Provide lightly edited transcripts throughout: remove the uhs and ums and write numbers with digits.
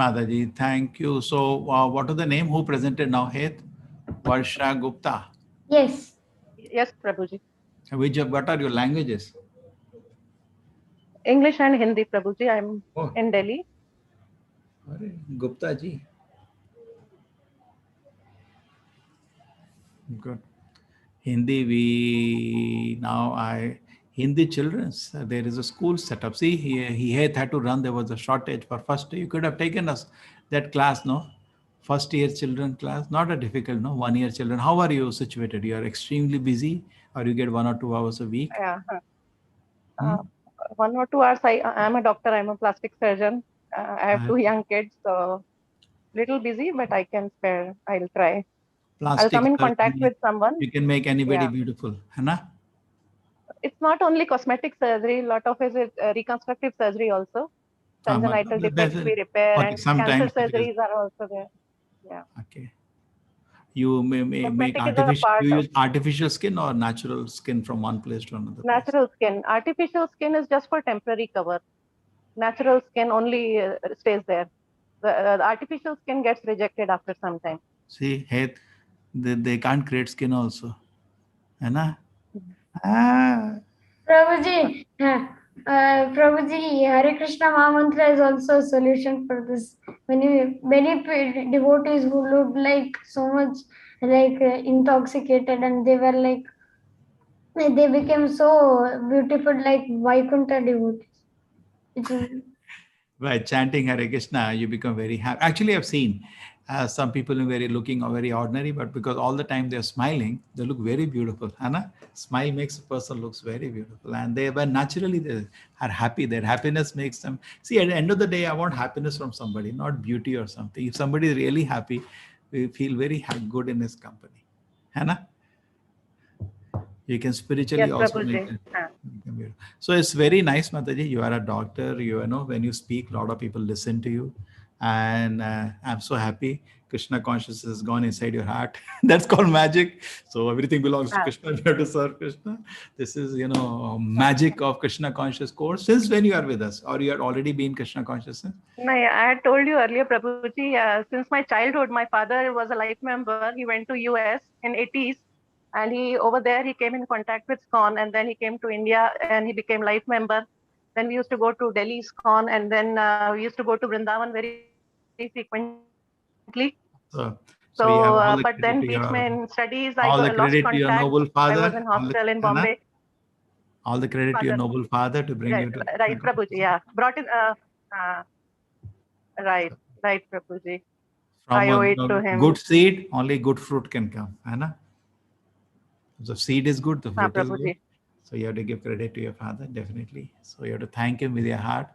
Mataji, thank you. So, what are the name who presented now? Het Varsha Gupta. Yes. Yes, Prabhuji. What are your languages? English and Hindi, Prabhuji. I'm Oh. in Delhi. Gupta ji. Good. Hindi children, there is a school set up. See, he had to run. There was a shortage for first. You could have taken us that class, no? First year children class, not a difficult, no? 1 year children. How are you situated? You are extremely busy, or you get 1 or 2 hours a week? Yeah. 1 or 2 hours. I'm a doctor. I'm a plastic surgeon. I have 2 young kids, so little busy, but I can spare. I'll try. I'll come in contact with someone. You can make anybody beautiful, Hannah. It's not only cosmetic surgery. A lot of it is reconstructive surgery also. Congenital defects we repair, and cancer surgeries are also there. Yeah. Okay. You may make artificial skin or natural skin from one place to another. Natural skin. Artificial skin is just for temporary cover. Natural skin only stays there. The artificial skin gets rejected after some time. See, hey, they can't create skin also. Anna? Prabhuji, Prabhuji, Hare Krishna Mahamantra is also a solution for this. Many devotees who looked like so much like intoxicated, and they were like, they became so beautiful like Vaikuntha devotees. By chanting Hare Krishna, you become very happy. Actually, I've seen some people looking very ordinary, but because all the time they're smiling, they look very beautiful. Anna, smile makes a person looks very beautiful, and they are happy. Their happiness makes them. See, at the end of the day, I want happiness from somebody, not beauty or something. If somebody is really happy, we feel very good in his company. Hannah? You can spiritually also make it. So it's very nice, Mataji. You are a doctor. You know, when you speak, a lot of people listen to you. And I'm so happy. Krishna consciousness has gone inside your heart. That's called magic. So everything belongs to Krishna. You have to serve Krishna. This is, magic of Krishna conscious course. Since when you are with us? Or you had already been Krishna consciousness? No, I had told you earlier, Prabhuji, since my childhood, my father was a life member. He went to US in 80s. And over there, he came in contact with SCON, and then he came to India and he became life member. Then we used to go to Delhi SCON, and then we used to go to Vrindavan very frequently. But then in studies, I lost contact. I was in hostel in Bombay. All the credit to your noble father to bring you to... Right, Prabhuji, yeah. Brought in... right, Prabhuji. I owe it to him. Good seed, only good fruit can come. Anna? The seed is good, the fruit is good. So you have to give credit to your father, definitely. So you have to thank him with your heart.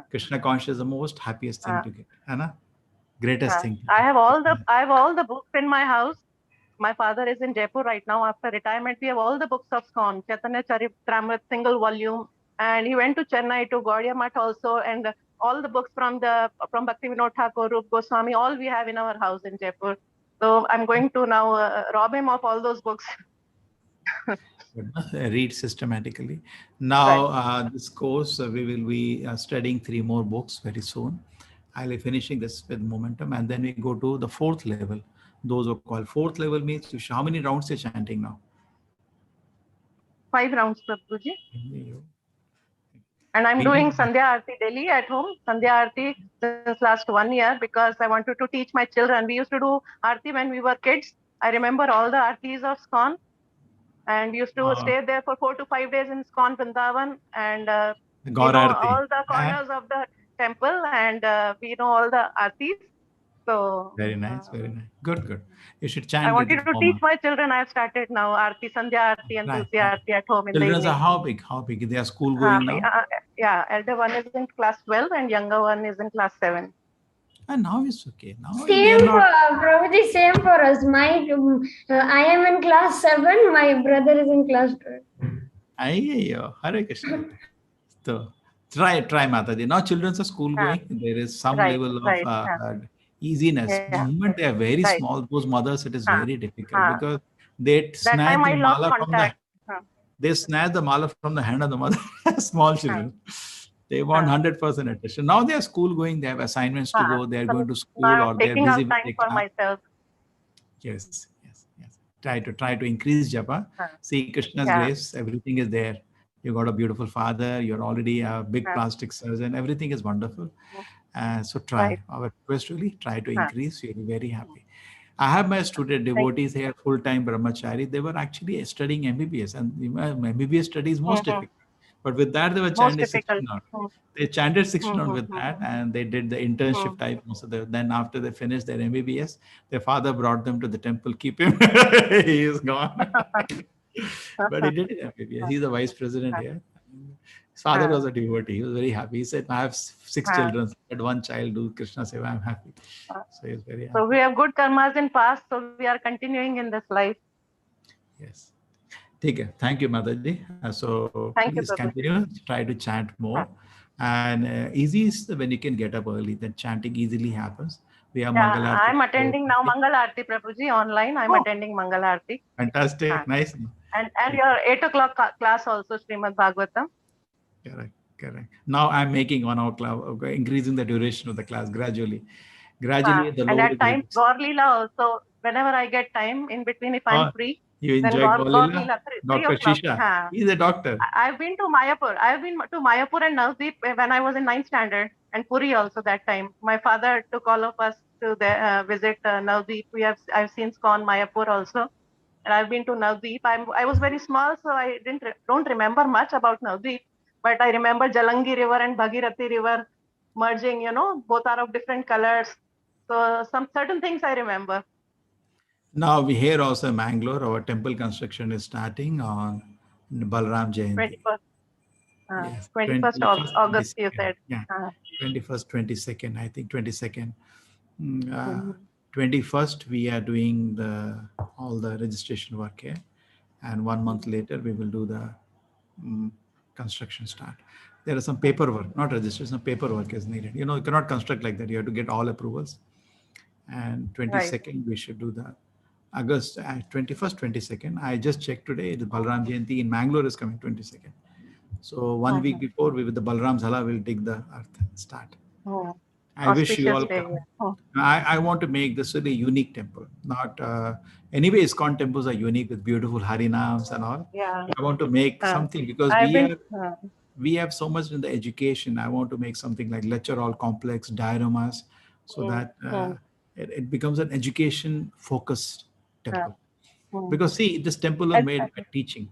Krishna conscious is the most happiest thing to get. Anna? Greatest thing. I have all the books in my house. My father is in Jaipur right now. After retirement, we have all the books of SCON, Chaitanya Charitamrita, single volume. And he went to Chennai to Gaudiya Math also, and all the books from Bhaktivinoda Thakur, Rup Goswami, all we have in our house in Jaipur. So I'm going to now rob him of all those books. Read systematically. Now, this course, we will be studying 3 more books very soon. I'll be finishing this with momentum, and then we go to the 4th level. Those who call 4th level means how many rounds you're chanting now? 5 rounds, Prabhuji. And I'm doing Sandhya Aarti daily at home. Sandhya Aarti since last 1 year because I wanted to teach my children. We used to do Aarti when we were kids. I remember all the Aartis of SCON. And we used to stay there for 4 to 5 days in SCON Vrindavan and all the corners of the temple, and we know all the Aartis. So very nice, very nice. Good. You should chant. I wanted to teach my children. I have started now Aarti, Sandhya Aarti and Tulsi Aarti at home in the evening. Children are how big? They are school going now? Yeah, elder one is in class 12 and younger one is in class 7. And now it's okay. Now same Prabhuji, same for us. I am in class 7. My brother is in class 12. Hare Krishna. So try Mataji. Now children are school going. There is some level of easiness. The moment they are very small, those mothers, it is very difficult because they snatch the mala from the. They snatch the mala from the hand of the mother. Small children. They want 100% attention. Now they are school going, they have assignments to go, they are So going to school, now or I'm they are taking busy out with time their for class. myself. Yes, yes, yes. Try to increase japa. See Krishna's grace, everything is there. You got a beautiful father, you're already a big plastic surgeon, everything is wonderful. So try. Right. Our request really, try to increase, you'll be very happy. I have my student devotees here, full-time brahmachari. They were actually studying MBBS, and MBBS study is most difficult. But with that, they were Most chanted difficult. 16 hours. They chanted 16 hours with that, and they did the internship type. Most of the, then after they finished their MBBS, their father brought them to the temple. Keep him. He is gone. But he did it MBBS. He's the vice president here. His father was a devotee. He was very happy. He said, "I have 6 children. Let one child do Krishna Seva. I'm happy." So he was very happy. So we have good karmas in past, so we are continuing in this life. Yes. Thank you, Mataji. So Thank you, please Prabhu. continue. Try to chant more. And easy is when you can get up early. Then chanting easily happens. We have Mangal Aarti. I'm attending now Mangal Aarti, Prabhuji, online. I'm attending Mangal Aarti. Fantastic. Nice. And your 8 o'clock class also, Srimad Bhagavatam. Correct. Now I'm making 1 hour class, increasing the duration of the class gradually. The and at times Gaur Leela also, whenever I get time in between, if I'm free. You enjoy Gaur Leela? Dr. Shisha. He's a doctor. I've been to Mayapur. I've been to Mayapur and Navdeep when I was in 9th standard, and Puri also that time. My father took all of us to visit Navdeep. I've seen SCON Mayapur also, and I've been to Navdeep. I was very small, so I don't remember much about Navdeep, but I remember Jalangi River and Bhagirathi River merging. Both are of different colors. So some certain things I remember. Now we here also in Mangalore, our temple construction is starting on Balram Jayanti. 21st August, you said. Yeah, 21st, 22nd, I think 22nd. 21st, we are doing all the registration work here. And 1 month later, we will do the construction start. There is some paperwork, not registration, paperwork is needed. You cannot construct like that. You have to get all approvals. And 22nd, we should do the August 21st, 22nd. I just checked today. The Balram Jayanti in Mangalore is coming 22nd. So 1 week before, we with the Balram Zhala will dig the earth and start. I wish you all come. I want to make this really unique temple. Not anyway, ISKCON temples are unique with beautiful Harinams and all. Yeah. I want to make something because we have so much in the education. I want to make something like lecture hall complex dioramas, so that it becomes an education focused temple. Because see, this temple was made by teaching.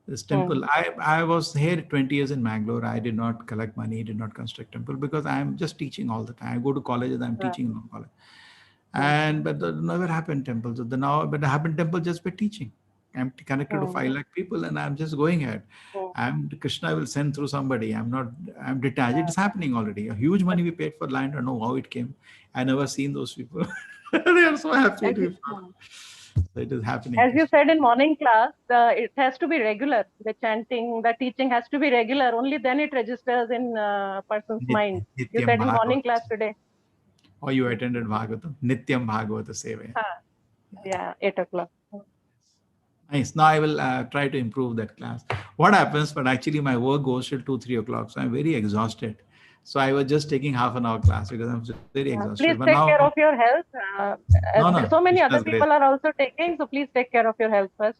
This temple, I was here 20 years in Mangalore. I did not collect money, did not construct temple because I am just teaching all the time. I go to colleges, I'm teaching in college. But never happened temple. So but the happened temple just by teaching. I'm connected to 5 lakh people and I'm just going ahead. Krishna will send through somebody. I'm detached. It's happening already. A huge money we paid for land. I don't know how it came. I never seen those people. They are so happy. So it is happening. As you said in morning class, it has to be regular. The chanting, the teaching has to be regular. Only then it registers in a person's mind. You said in morning class today. Or you attended Bhagavatam, Nityam Bhagavata Seva. Yeah, 8 o'clock. Nice. Now I will try to improve that class. What happens, but actually my work goes till 2-3 o'clock. So I'm very exhausted. So I was just taking half an hour class because I'm very exhausted. Please take care of your health. So many other people are also taking. So please take care of your health first.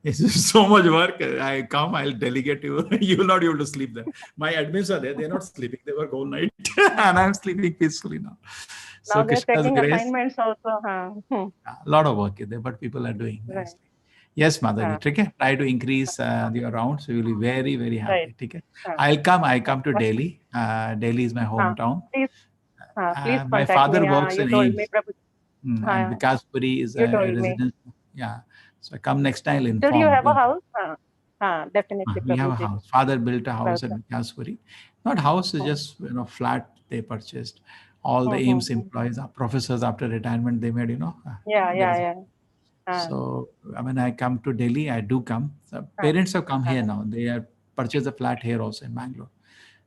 It's so much work. I come, I'll delegate you. You will not be able to sleep there. My admins are there. They're not sleeping. They work all night. And I'm sleeping peacefully now. Now they're taking assignments also. A lot of work is there, but people are doing nicely. Yes, Mataji. Try to increase your rounds. So you'll be very, very happy. I come to Delhi. Delhi is my hometown. Please my father works in AIIMS. And Vikas Puri is a resident. Yeah. So I come next time. Do you have a house? Definitely. We have a house. Father built a house at Vikas Puri. Not house, is just flat they purchased. All the AIIMS employees are professors after retirement. They made, So when I come to Delhi, I do come. So parents have come here now. They have purchased a flat here also in Mangalore.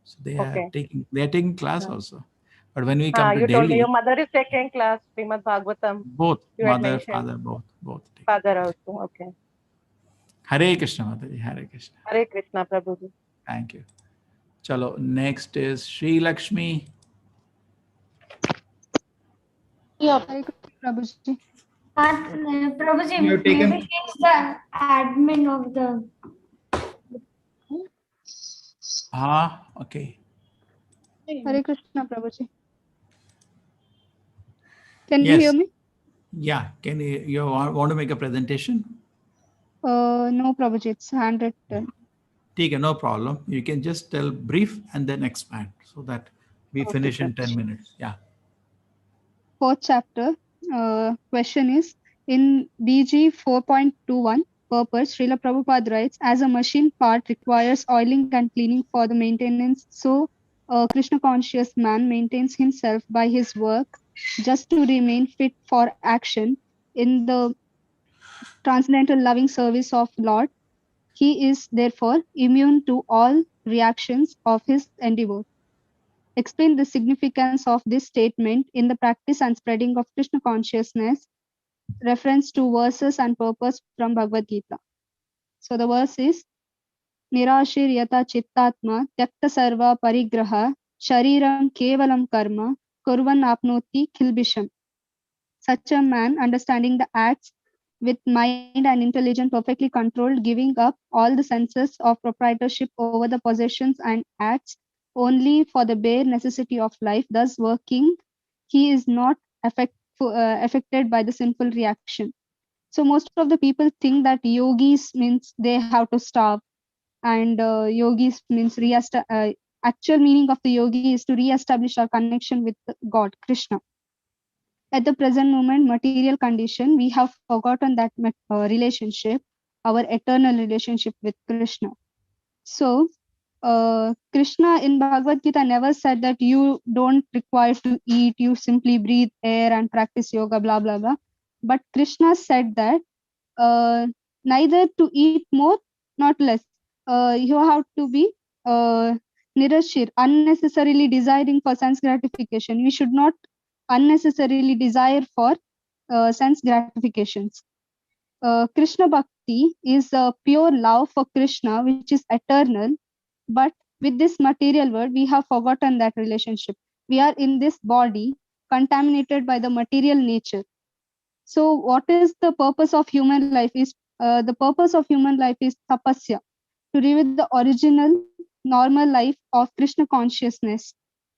So they are taking class also. But when we come to you Delhi, told me your mother is taking class, Srimad Bhagavatam. Both, mother, father, both. Father also, okay. Hare Krishna, Mataji, Hare Krishna. Hare Krishna, Prabhuji. Thank you. Chalo, next is Sri Lakshmi. Hare Krishna, Prabhuji. Prabhuji, You have taken- maybe she's the admin of the. Okay. Hare Krishna, Prabhuji. Can you Yes. hear me? Yeah. Can you want to make a presentation? No, Prabhuji, it's handwritten. Okay, no problem. You can just tell brief and then expand so that we Okay, finish in 10 Prabhuji. minutes. Yeah. Fourth chapter. Question is in BG 4.21 purpose. Srila Prabhupada writes, as a machine part requires oiling and cleaning for the maintenance, so a Krishna conscious man maintains himself by his work just to remain fit for action in the transcendental loving service of Lord. He is therefore immune to all reactions of his endeavor. Explain the significance of this statement in the practice and spreading of Krishna consciousness, reference to verses and purpose from Bhagavad Gita. So the verse is Nirashir yata chittatma tyakta sarva parigraha shariram kevalam karma kurvan apnoti kilbisham. Such a man, understanding the acts with mind and intelligence perfectly controlled, giving up all the senses of proprietorship over the possessions and acts only for the bare necessity of life, thus working, he is not affected by the sinful reaction. So most of the people think that yogis means they have to starve, and yogis means actual meaning of the yogi is to re-establish our connection with God, Krishna. At the present moment, material condition, we have forgotten that relationship, our eternal relationship with Krishna. So, Krishna in Bhagavad Gita never said that you don't require to eat, you simply breathe air and practice yoga, blah, blah, blah. But Krishna said that neither to eat more, not less. You have to be nirashir, unnecessarily desiring for sense gratification. We should not unnecessarily desire for sense gratifications. Krishna Bhakti is a pure love for Krishna, which is eternal. But with this material world, we have forgotten that relationship. We are in this body contaminated by the material nature. So, what is the purpose of human life? Is the purpose of human life is tapasya, to reveal the original normal life of Krishna consciousness.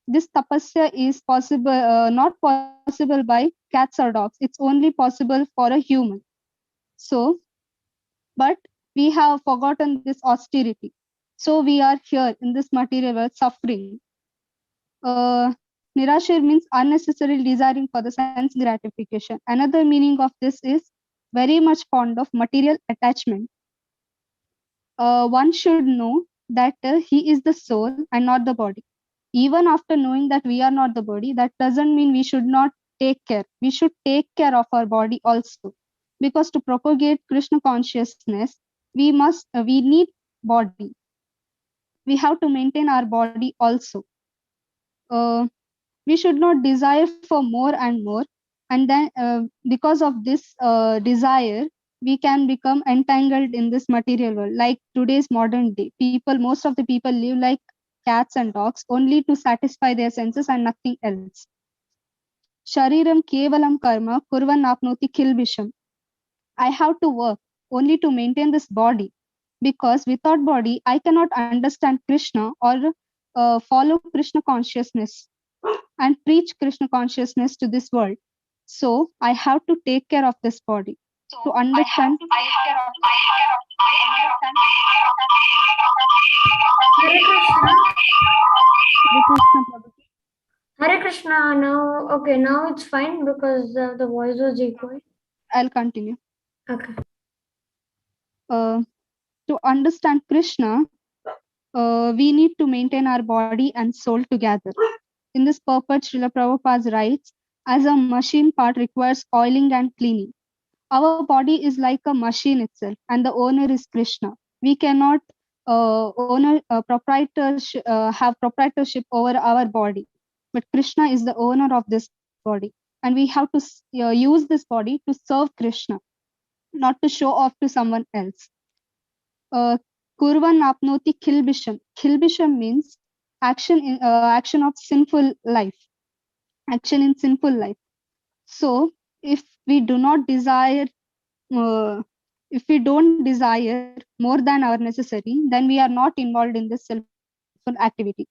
This tapasya is possible, not possible by cats or dogs. It's only possible for a human. So, but we have forgotten this austerity. So we are here in this material world suffering. Nirashir means unnecessarily desiring for the sense gratification. Another meaning of this is very much fond of material attachment. One should know that he is the soul and not the body. Even after knowing that we are not the body, that doesn't mean we should not take care. We should take care of our body also. Because to propagate Krishna consciousness, we need body. We have to maintain our body also. We should not desire for more and more. And then because of this desire, we can become entangled in this material world. Like today's modern day, most of the people live like cats and dogs only to satisfy their senses and nothing else. Shariram kevalam karma kurvan apnoti kilbisham. I have to work only to maintain this body, because without body, I cannot understand Krishna or follow Krishna consciousness and preach Krishna consciousness to this world. So I have to take care of this body to understand. Hare Krishna. Hare Krishna, Prabhuji. Hare Krishna. Now, okay, now it's fine because the voice was echoing. I'll continue. Okay. To understand Krishna, we need to maintain our body and soul together. In this purpose, Srila Prabhupada writes, as a machine part requires oiling and cleaning. Our body is like a machine itself, and the owner is Krishna. We cannot have proprietorship over our body, but Krishna is the owner of this body, and we have to use this body to serve Krishna, not to show off to someone else. Kurvan apnoti kilbisham. Kilbisham means action of sinful life, action in sinful life. So if we do not desire, uh, if we don't desire more than our necessary, then we are not involved in this sinful activity.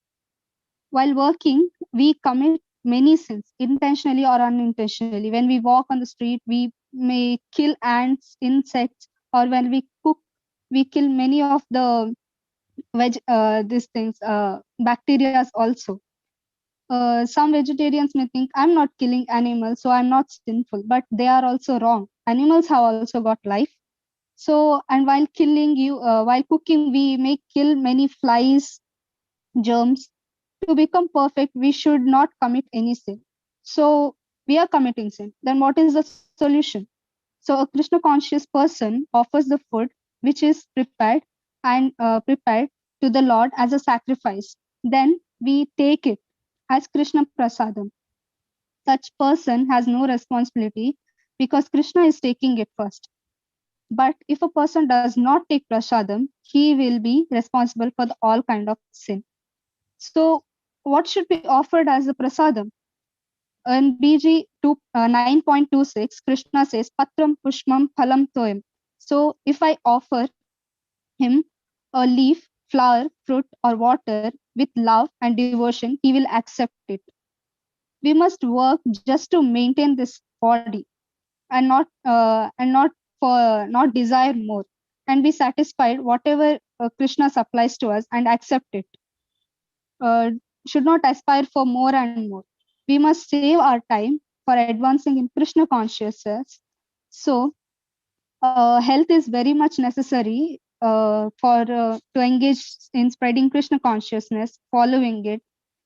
While working, we commit many sins, intentionally or unintentionally. When we walk on the street, we may kill ants, insects, or when we cook, we kill many of the these things, bacteria also. Some vegetarians may think I'm not killing animals, so I'm not sinful, but they are also wrong. Animals have also got life. So, and while cooking, we may kill many flies, germs. To become perfect, we should not commit any sin. So, we are committing sin. Then, what is the solution? So, a Krishna conscious person offers the food which is prepared to the Lord as a sacrifice. Then we take it as Krishna prasadam. Such person has no responsibility because Krishna is taking it first. But if a person does not take prasadam, he will be responsible for all kind of sin. So what should be offered as a prasadam? In BG 9.26, Krishna says, Patram Pushmam Phalam Toyam. So if I offer him a leaf, flower, fruit, or water with love and devotion, he will accept it. We must work just to maintain this body and not desire more, and be satisfied whatever Krishna supplies to us and accept it. Should not aspire for more and more. We must save our time for advancing in Krishna consciousness. So health is very much necessary to engage in spreading Krishna consciousness, following it.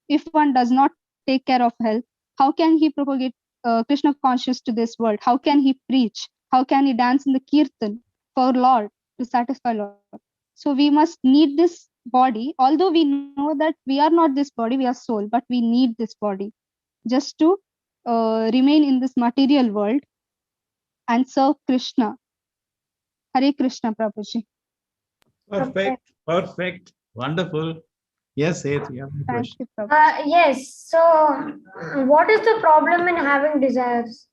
If one does not take care of health, how can he propagate Krishna consciousness to this world? How can he preach? How can he dance in the kirtan for Lord, to satisfy Lord? So we must need this body, although we know that we are not this body, we are soul, but we need this body just to remain in this material world and serve Krishna. Hare Krishna, Prabhuji. Perfect. Wonderful. Yes, Seth, you have a Thank question. you, Prabhuji. Yes. So, what is the problem in having desires?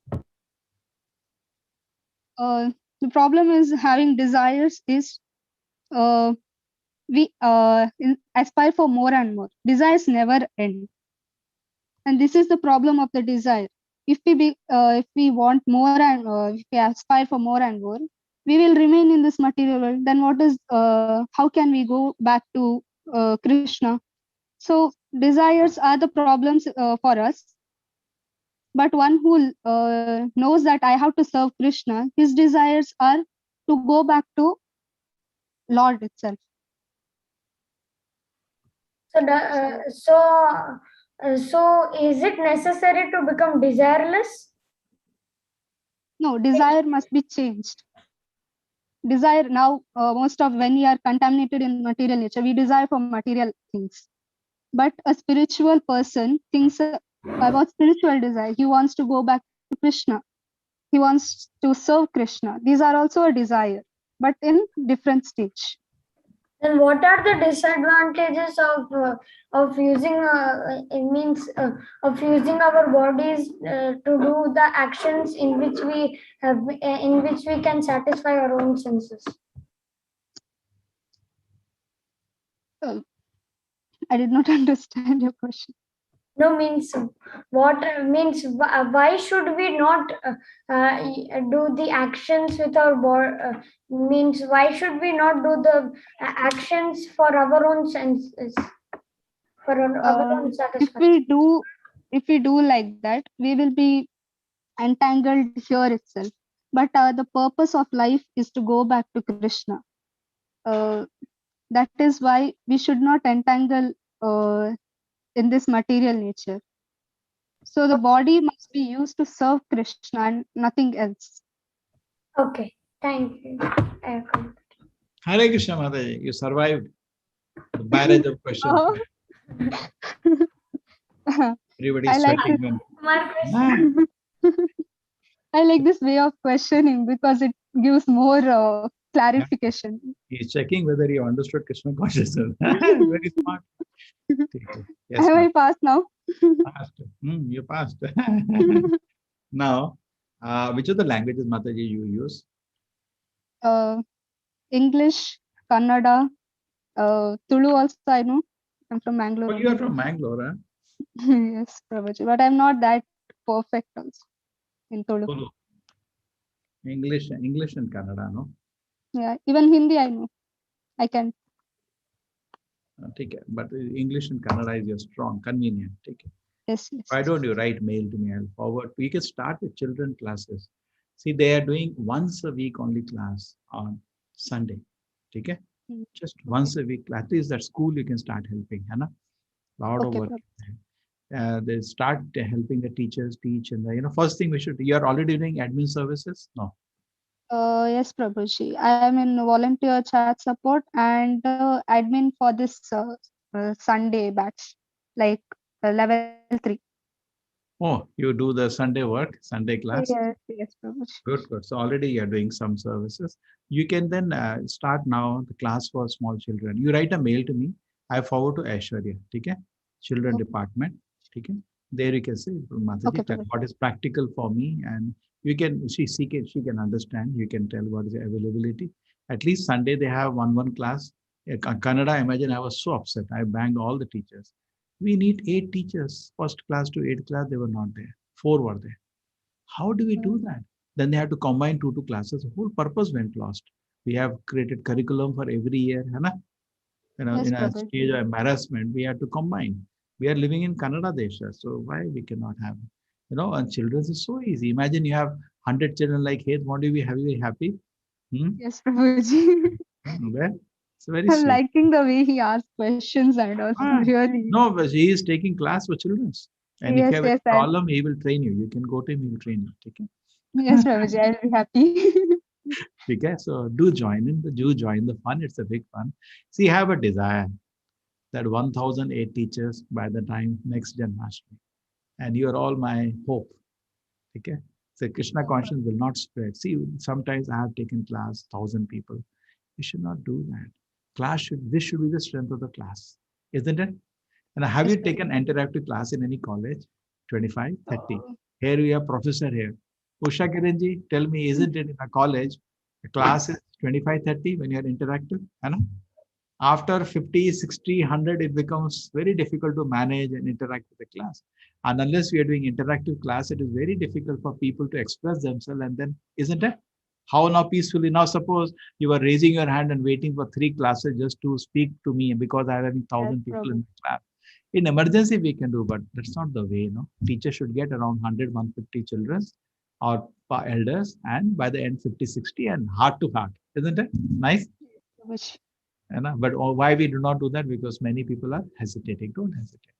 The problem is having desires is we aspire for more and more. Desires never end, and this is the problem of the desire. If we want more and if we aspire for more and more, we will remain in this material world. Then how can we go back to Krishna? So desires are the problems for us. But one who knows that I have to serve Krishna, his desires are to go back to Lord itself. So, is it necessary to become desireless? No, desire must be changed. Desire now, most of when we are contaminated in material nature, we desire for material things. But a spiritual person thinks about spiritual desire. He wants to go back to Krishna. He wants to serve Krishna. These are also a desire, but in different stage. Then what are the disadvantages of using of using our bodies to do the actions in which we can satisfy our own senses? I did not understand your question. No, means what means why should we not do the actions with our body? Means why should we not do the actions for our own senses, for our own satisfaction? If we do like that, we will be entangled here itself. But the purpose of life is to go back to Krishna. That is why we should not entangle in this material nature. So the body must be used to serve Krishna and nothing else. Okay, thank you. Hare Krishna Mataji, you survived the barrage of questions. Oh. Everybody's sweating. I like this way of questioning because it gives more clarification. He's checking whether you understood Krishna consciousness. Very smart. ठीक है. Yes, Have I ma'am. passed now? Passed. You passed. Now, which of the languages, Mataji, you use? English, Kannada, Tulu also I know. I'm from Mangalore Oh, you are only. from Mangalore, huh? Yes, Prabhuji. But I'm not that perfect also in Tulu. Tulu. English and Kannada, no? Yeah, even Hindi I know. I can. Take it. But English and Kannada is your strong, convenient. Take it. Yes, yes. Why don't you write mail to me? I'll forward. We can start with children classes. See, they are doing once a week only class on Sunday. Okay? Mm. Just once a week. At least at school you can start helping. Hana? Lot of Okay, work. Prabhuji. They start helping the teachers teach, and first thing we should. You are already doing admin services? No. Yes, Prabhuji. I am in volunteer chat support and admin for this Sunday batch, like level 3. Oh, you do the Sunday work, Sunday class. Yes, Prabhuji. Good, good. So already you're doing some services. You can then start now the class for small children. You write a mail to me. I forward to Aishwarya. Okay? Children Okay. department. Okay? There you can say, Mataji, Okay, tell Prabhuji. what is practical for me, and you can she can understand. You can tell what is the availability. At least Sunday they have one class. Kannada, imagine I was so upset. I banged all the teachers. We need 8 teachers. First class to 8th class, they were not there. 4 were there. How do we do that? Then they had to combine two classes. The whole purpose went lost. We have created curriculum for every year, Hana? Yes, In a Prabhuji. stage of embarrassment, we had to combine. We are living in Kannada Desha, so why we cannot have? And children's is so easy. Imagine you have 100 children like Hed, won't you be happy? Yes, Prabhuji. Well, it's very I'm sweet. liking the way he asks questions and also Ah, really. no, but he is taking class for children. And if you Yes, have yes, a problem, he will train you. You can go to him, he will train you. Okay? yes, Prabhuji. I'll be happy. Okay, so do join the fun. It's a big fun. See, I have a desire that 1008 teachers by the time next Janmashtami. And you are all my hope. Okay. So Krishna conscience will not spread. See, sometimes I have taken class, 1,000 people. We should not do that. This should be the strength of the class, isn't it? And have Yes, you taken interactive class in any college? 25, 30. Prabhuji. Here we have professor here. Usha Kiranji, tell me, isn't it in a college, the class is 25, 30 when you are interactive? After 50, 60, 100, it becomes very difficult to manage and interact with the class. And unless we are doing interactive class, it is very difficult for people to express themselves. And then, isn't it? How now peacefully? Now, suppose you are raising your hand and waiting for 3 classes just to speak to me because I have having 1,000 people in the class. In emergency, we can do, but that's not the way. Teachers should get around 100, 150 children or elders, and by the end, 50, 60, and heart to heart. Isn't it? Nice. Prabhuji. But why we do not do that? Because many people are hesitating. Don't hesitate.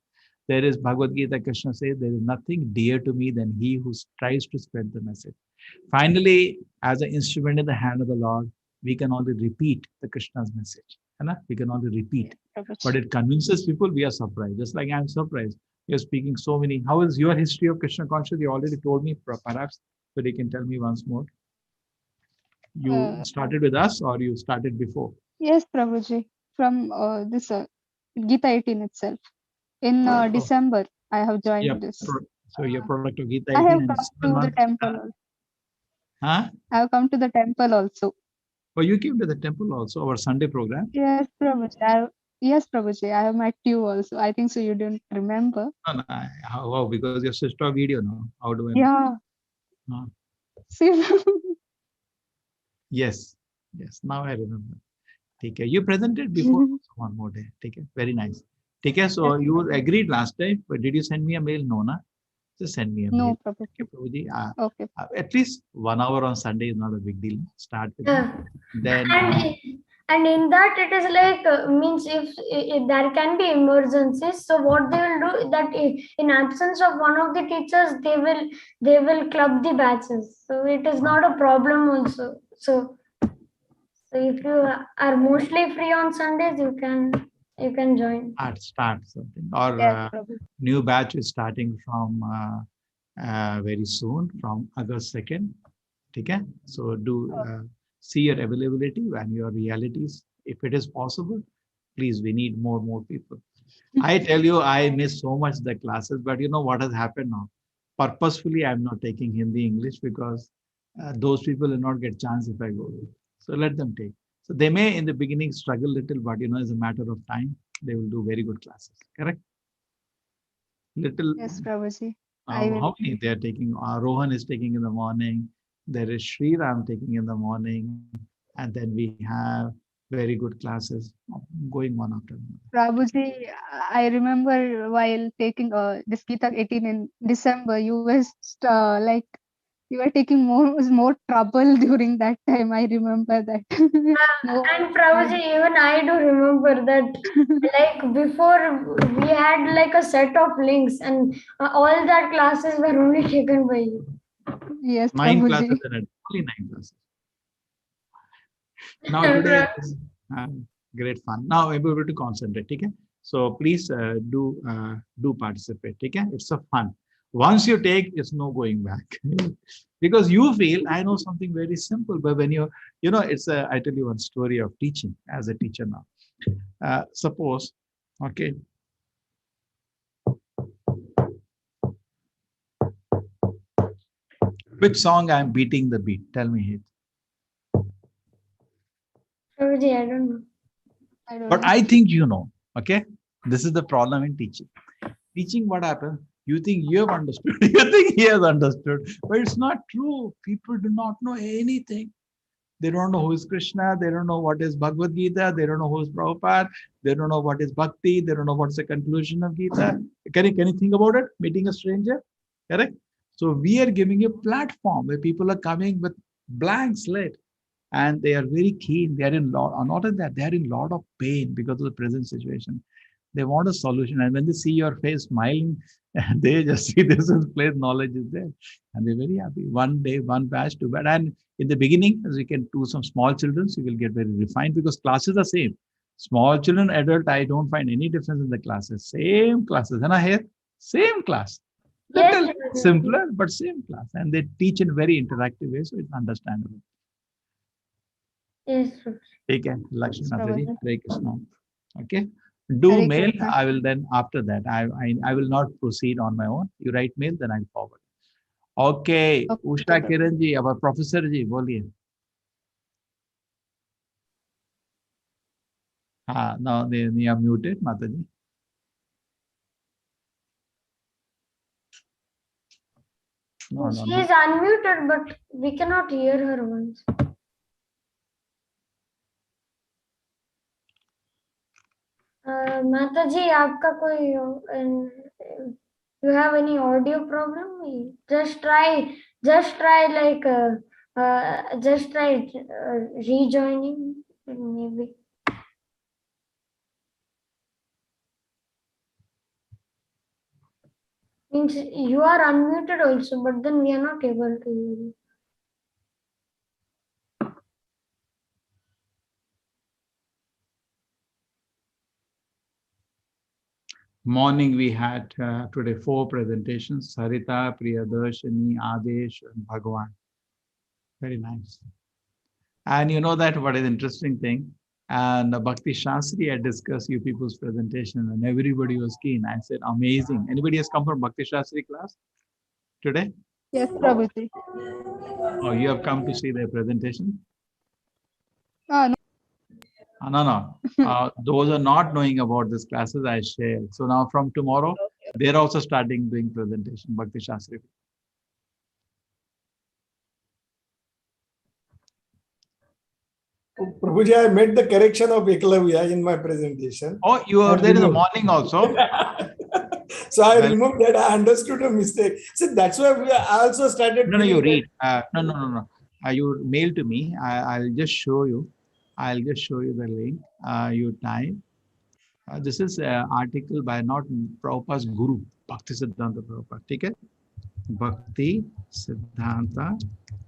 There is Bhagavad Gita, Krishna says, there is nothing dear to me than he who tries to spread the message. Finally, as an instrument in the hand of the Lord, we can only repeat the Krishna's message. We can only repeat. Prabhuji. But it convinces people, we are surprised. Just like I'm surprised. You're speaking so many. How is your history of Krishna consciousness? You already told me, perhaps, but you can tell me once more. You started with us or you started before? Yes, Prabhuji. From this Gita 18 itself. In December, I have joined this. So your product of Gita I 18 have and come 7 to the months. temple. Also. Huh? I have come to the temple also. Oh, you came to the temple also, our Sunday program? Yes, Prabhuji. Yes, Prabhuji. I have met you also. I think so. You didn't remember. No, how, because your sister video now. How do I know? Yeah. No. See, Yes. Now I remember. Take care. You presented before also one more day. Take care. Very nice. Take care. So Yes, you agreed last time, but did you send me a mail? No, na? Just send me a mail. no, Prabhuji. Okay, Prabhuji. Okay. At least 1 hour on Sunday is not a big deal. Start with Yeah. then. And in that it is like means if there can be emergencies, so what they will do that in absence of one of the teachers, they will club the batches, so it is not a problem also. So if you are mostly free on Sundays, you can join. Start something. Or Yes, Prabhuji. new batch is starting from very soon, from August 2nd. Okay? So do see your availability and your realities. If it is possible, please, we need more people. I tell you, I miss so much the classes, but you know what has happened now? Purposefully, I'm not taking Hindi English because those people will not get chance if I go. So let them take. So they may in the beginning struggle little, but you know, as a matter of time, they will do very good classes. Correct? Little. Yes, Prabhuji. I will. How many they are taking? Rohan is taking in the morning. There is Shri Ram taking in the morning, and then we have very good classes going one after another. Prabhuji, I remember while taking this Gita 18 in December, you were like you were taking more trouble during that time. I remember that. And Prabhuji, even I do remember that. Like before, we had like a set of links, and all that classes were only taken by you. Yes, 9 Prabhuji. classes in it, only 9 classes. Now today, great fun. Now I'm able to concentrate. Okay, so please do participate. Okay, it's a fun. Once you take, it's no going back. Because you feel I know something very simple, but when you know, it's a. I tell you one story of teaching as a teacher now. Suppose, okay. Which song I'm beating the beat? Tell me it. Prabhuji, I don't know. I don't But know. I think you know. Okay, this is the problem in teaching. Teaching, what happens? You think you have understood. You think he has understood, but it's not true. People do not know anything. They don't know who is Krishna. They don't know what is Bhagavad Gita. They don't know who is Prabhupada. They don't know what is Bhakti. They don't know what's the conclusion of Gita. Can you think about it? Meeting a stranger, correct? So we are giving a platform where people are coming with blank slate, and they are very keen. They are in lot, not in that, they are in lot of pain because of the present situation. They want a solution, and when they see your face smiling, they just see this is place, knowledge is there, and they're very happy. One day, one batch, two batch, and in the beginning, as we can do some small children, so you will get very refined because classes are same. Small children, adult, I don't find any difference in the classes. Same classes, and I hear same class. Yes, Little Prabhuji. simpler, but same class, and they teach in very interactive way, so it's understandable. Yes, Prabhuji. Take care, Lakshmi Yes, Mataji, Prabhuji. Hare Krishna. Okay. Do Hare mail. Krishna. I will then after that. I will not proceed on my own. You write mail, then I'll forward. Okay. Okay. Usha Kiran ji, our professor ji, boliye. Now they are muted, Mataji. No, She no. is unmuted, but we cannot hear her once. Mataji, आपका कोई you have any audio problem? Just try rejoining maybe. Means you are unmuted also, but then we are not able to hear you. Morning we had today 4 presentations: Sarita, Priyadarshini, Adesh, and Bhagwan. Very nice. And you know that what is interesting thing? And Bhakti Shastri had discussed you people's presentation, and everybody was keen. I said, amazing. Anybody has come from Bhakti Shastri class today? Yes, Prabhuji. Oh, you have come to see their presentation? No. No. Those are not knowing about these classes I shared. So now from tomorrow, they're also starting doing presentation, Bhakti Shastri. Prabhuji, I made the correction of Eklavya in my presentation. Oh, you were I there in the removed. morning also? So I Well- removed that. I understood a mistake. So that's why I also started. No, you doing read. No. You mail to me. I'll just show you. I'll just show you the link. You type. This is an article by not Prabhupada's Guru, Bhakti Siddhanta Prabhupada. Okay? Bhakti Siddhanta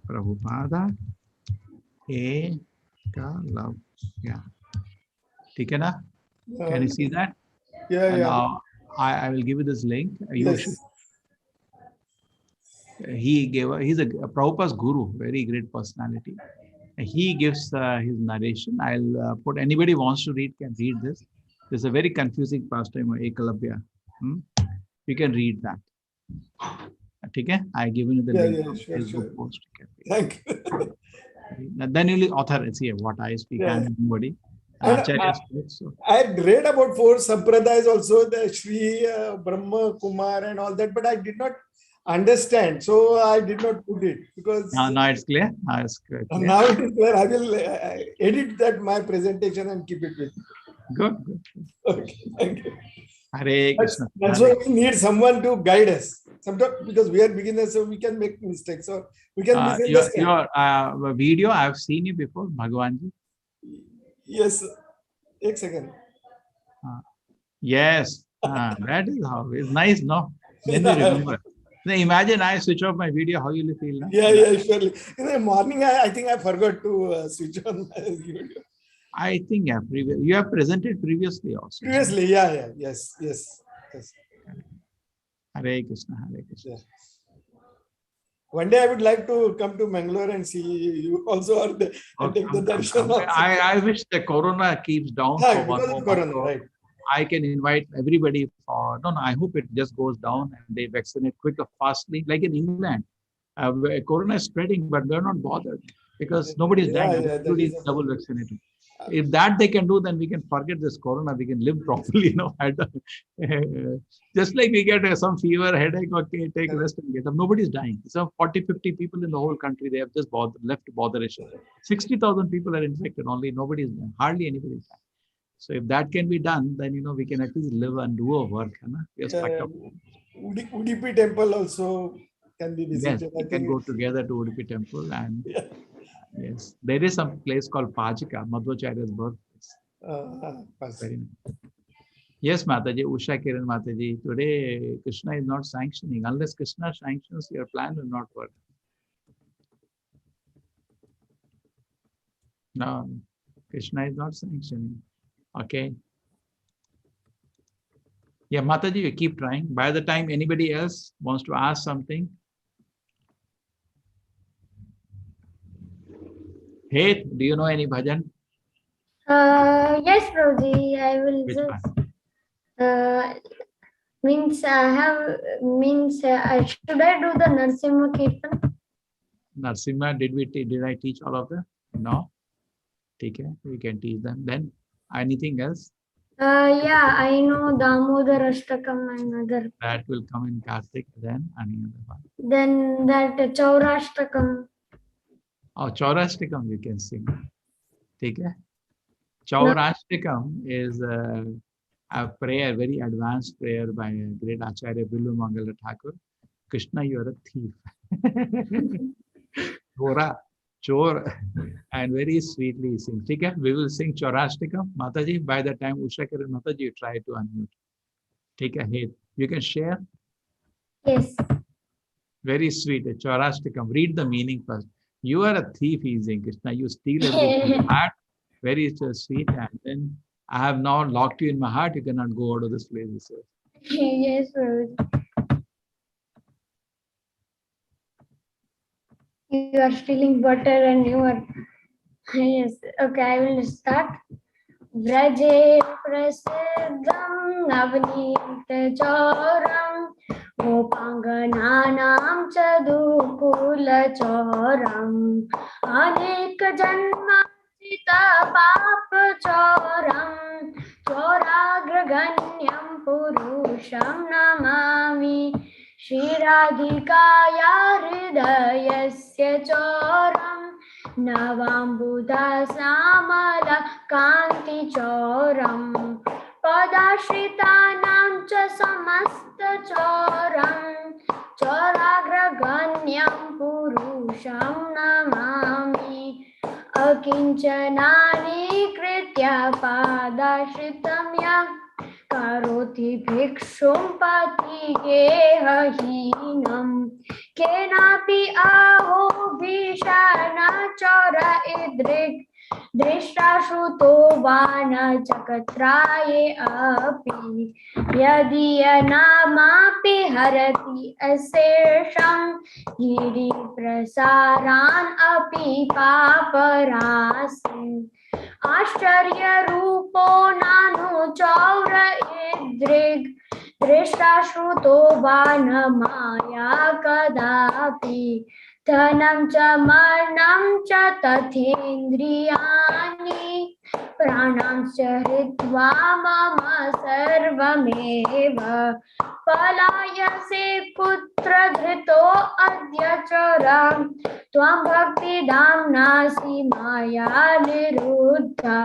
Prabhupada Ekalavya. Okay, na? that. Can you see that? Yeah, And yeah. now I will give you this link. You Yes. should. He's a Prabhupada's guru, very great personality. He gives his narration. I'll put, anybody wants to read can read this. There's a very confusing pastime of Ekalavya. You can read that. Okay? I given you the Yeah, link yeah, on sure, Facebook sure. post. You can read. Thank you. Then you'll author it. See what I speak. Yeah. I'm nobody. And Acharya spoke, so. I read about 4 sampradayas also, the Sri Brahma Kumar and all that, but I did not understand. So I did not put it because Now it's clear. Now it's clear. now it is clear. I will edit that my presentation and keep it with me. Good. Okay, thank you. Hare Krishna. That's why we need someone to guide us. Sometimes because we are beginners, so we can make mistakes. So we can misunderstand. Your video, I've seen you before, Bhagwanji. Yes. One second. Yes. That is how it's nice, no? Then we remember. Now imagine I switch off my video, how will you feel? No? Yeah, surely. In the morning, I think I forgot to switch on my video. I think you have presented previously also. Previously, yes. Hare Krishna, Hare Krishna. Yeah. One day I would like to come to Mangalore and see you also or the, and take the darshan. Also. I wish the corona keeps down Yeah, for one because more of corona, month. right? I can invite everybody for, no, I hope it just goes down and they vaccinate quicker, fastly, like in England. Where corona is spreading, but they're not bothered because nobody is dying. Everybody is double vaccinated. If that they can do, then we can forget this corona. We can live properly, just like we get some fever, headache, okay, take rest and get up. Nobody's dying. So 40, 50 people in the whole country, they have just left botheration. 60,000 people are infected only. Nobody's dying. Hardly anybody is dying. So if that can be done, then, we can at least live and do our work. Udupi temple also can be visited. Yes, we can go together to Udupi temple and yes, there is some place called Pajika, Madhvacharya's birthplace. Very nice. Yes, Mataji, Usha Kiran Mataji, today Krishna is not sanctioning. Unless Krishna sanctions, your plan will not work. No, Krishna is not sanctioning. Okay. Yeah, Mataji, you keep trying. By the time anybody else wants to ask something, hey, do you know any bhajan? Yes, Prabhuji, I will Which just. one? Should I do the Narsimha Kirtan? Narsimha, did I teach all of them? No. Okay, we can teach them. Then anything else? Yeah, I know Damodar Ashtakam and other. That will come in Kartik. Then any other one? Then that Chaurashtakam. Oh, Chaurashtikam you can sing. Okay. Chaurashtikam is a prayer, very advanced prayer by a great Acharya Billu Mangala Thakur. Krishna, you are a thief. Chor, and very sweetly sing. Okay, we will sing Chaurashtikam. Mataji, by the time Usha Kiran Mataji, try to unmute. Take a hit. You can share. Yes. Very sweet. Chaurashtikam. Read the meaning first. You are a thief, he's saying, Krishna. You steal everything. Heart. Very sweet. And then I have now locked you in my heart. You cannot go out of this place. Yes, Prabhuji. You are stealing butter and you are. Yes. Okay, I will start. Vraje prasiddham navneet chauram gopangananam chadukula chauram anek janmasita pap chauram chauragraganyam purusham namami Shriradhikaya hridayasya chauram Navambuddha samala kanti chauram Padashritanam cha samasta chauram Chauragraganyam purusham namami Akinchanaani kritya padashritam yam Karoti bhikshum pati gehahinam Kenapi aho bhishana chora idrik Drishta shruto vana chakatraye api Yadi anamapi harati asesham Giri prasaran api paparasim आश्चर्य रूपो नानु चौर इदृग् दृष्टाश्रुतो वा न माया कदापि धनं च मरणं च तथेन्द्रियाणि प्राणांश्च हृत्वा मम सर्वमेव पलायसे कुत्र धृतो अद्य चोरं त्वं भक्तिधाम्नासि माया निरुद्धा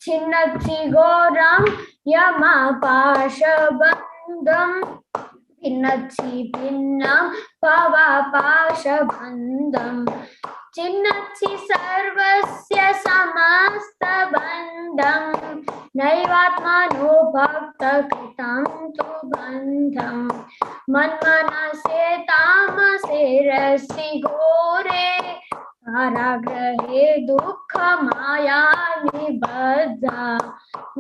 छिन्नसि घोरं यमपाशबन्धं भिन्नसि भिन्नं भवपाशबन्धं छिन्नसि सर्वस्य समस्तबन्धं नैवात्मनो भक्तकृतं तु बन्धं मन्मनसे तामसे रसि घोरे कारागृहे दुःखमाया निबद्धा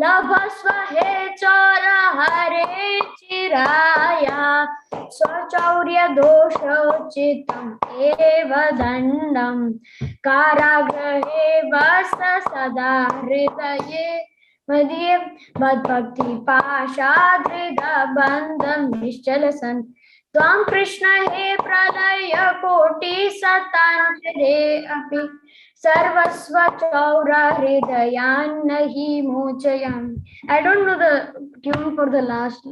लभस्व हे चोर हरे चिराया स्वचौर्यदोषोचितम् एव दण्डं कारागृहे वस सदा हृदये मदीये मद्भक्तिपाशादृढबन्धं निश्चलसन् त्वां कृष्ण हे प्रलय कोटि सताञ्जले अपि सर्वस्व चौर हृदयान्न हि मोचयामि. I don't know the tune for the last.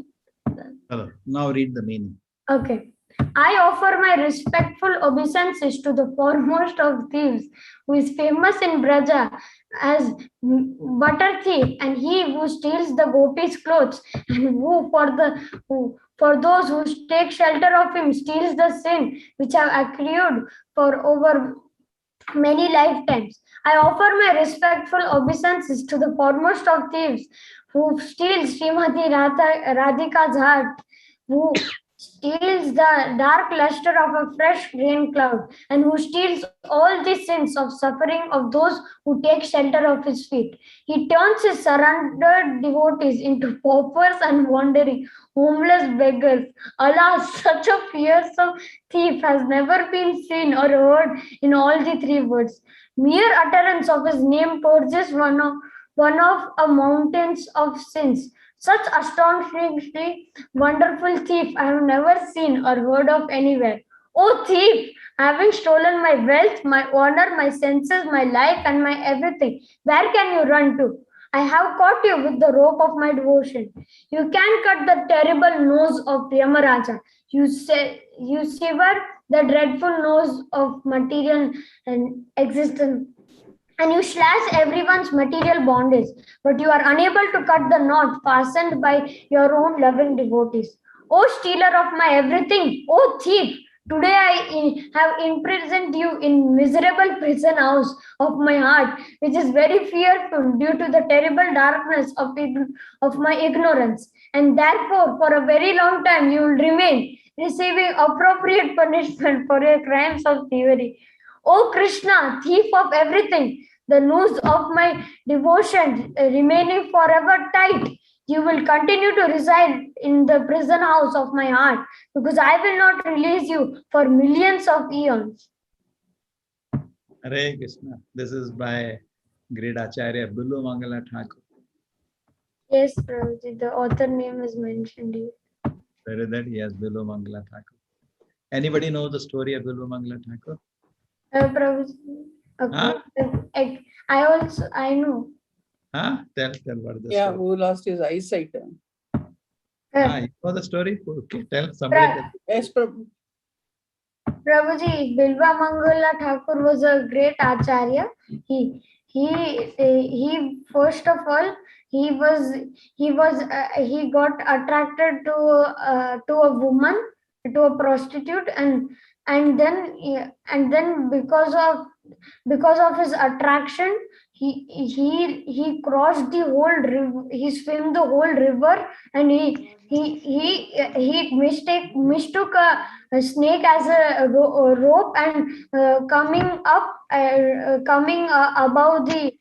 Hello. Now read the meaning. Okay. I offer my respectful obeisances to the foremost of thieves, who is famous in Braja as butter thief, and he who steals the gopis' clothes, and who for those who take shelter of him steals the sin which have accrued for over many lifetimes. I offer my respectful obeisances to the foremost of thieves, who steals Srimati Radhika's heart, who steals the dark luster of a fresh rain cloud, and who steals all the sins of suffering of those who take shelter of his feet. He turns his surrendered devotees into paupers and wandering, homeless beggars. Alas, such a fearsome thief has never been seen or heard in all the three worlds. Mere utterance of his name purges one of a mountains of sins. Such astonishingly wonderful thief I have never seen or heard of anywhere. O thief, having stolen my wealth, my honor, my senses, my life, and my everything, where can you run to? I have caught you with the rope of my devotion. You can cut the terrible nose of Yamaraja. You sever the dreadful nose of material existence. And you slash everyone's material bondage, but you are unable to cut the knot fastened by your own loving devotees. O stealer of my everything, O thief, today I have imprisoned you in miserable prison house of my heart, which is very fearful due to the terrible darkness of my ignorance. And therefore, for a very long time, you will remain receiving appropriate punishment for your crimes of thievery. O Krishna, thief of everything, the noose of my devotion remaining forever tight, you will continue to reside in the prison house of my heart, because I will not release you for millions of eons. Hare Krishna. This is by great Acharya Billu Mangala Thakur. Yes, Prabhuji, the author name is mentioned here. Where is that? Yes, Billu Mangala Thakur. Anybody know the story of Billu Mangala Thakur? Prabhuji, okay. I know. Huh? Tell what is the Yeah, story? who lost his eyesight. You know the story? Okay, tell somebody. Yes, Prabhu. Prabhuji, Bilva Mangala Thakur was a great acharya. He first of all, he got attracted to a woman, to a prostitute, and then because of his attraction, he crossed the whole river. He swam the whole river, and he mistook a snake as a rope, and coming above the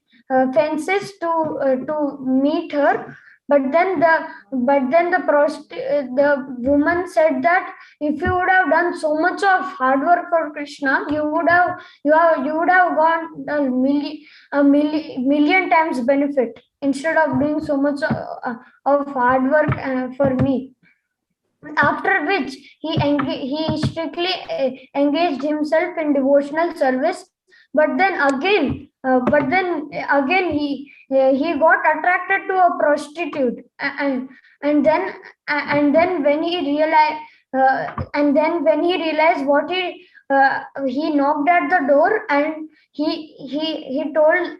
fences to meet her. the woman said that if you would have done so much of hard work for Krishna, you would have got a million times benefit instead of doing so much of hard work for me. After which he strictly engaged himself in devotional service. But then again he got attracted to a prostitute, and then when he realized what he knocked at the door, and he told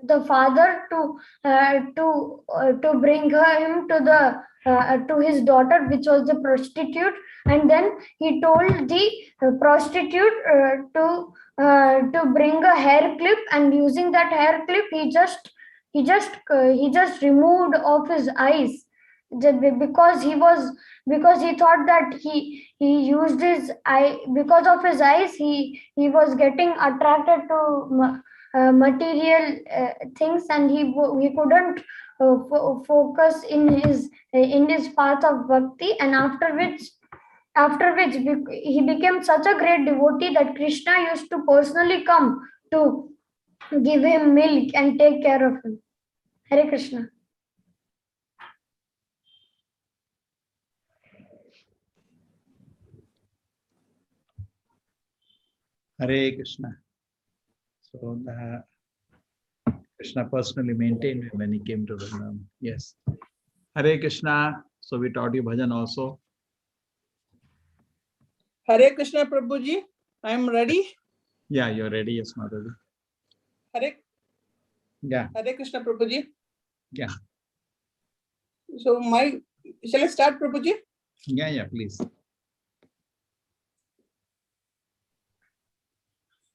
the father to bring him to his daughter, which was the prostitute. And then he told the prostitute to bring a hair clip, and using that hair clip he just removed off his eyes, because he thought that he used his eye. Because of his eyes, he was getting attracted to material things, and he couldn't focus in his path of bhakti. And after which he became such a great devotee that Krishna used to personally come to give him milk and take care of him. Hare Krishna. Hare Krishna. So Krishna personally maintained him when he came to Vrindavan. Yes. Hare Krishna. So we taught you bhajan also. Hare Krishna, Prabhuji. I am ready. Yeah, you're ready. Yes, Mataji. Yeah. Hare Krishna, Prabhuji. Yeah. So shall I start, Prabhuji? Yeah, please.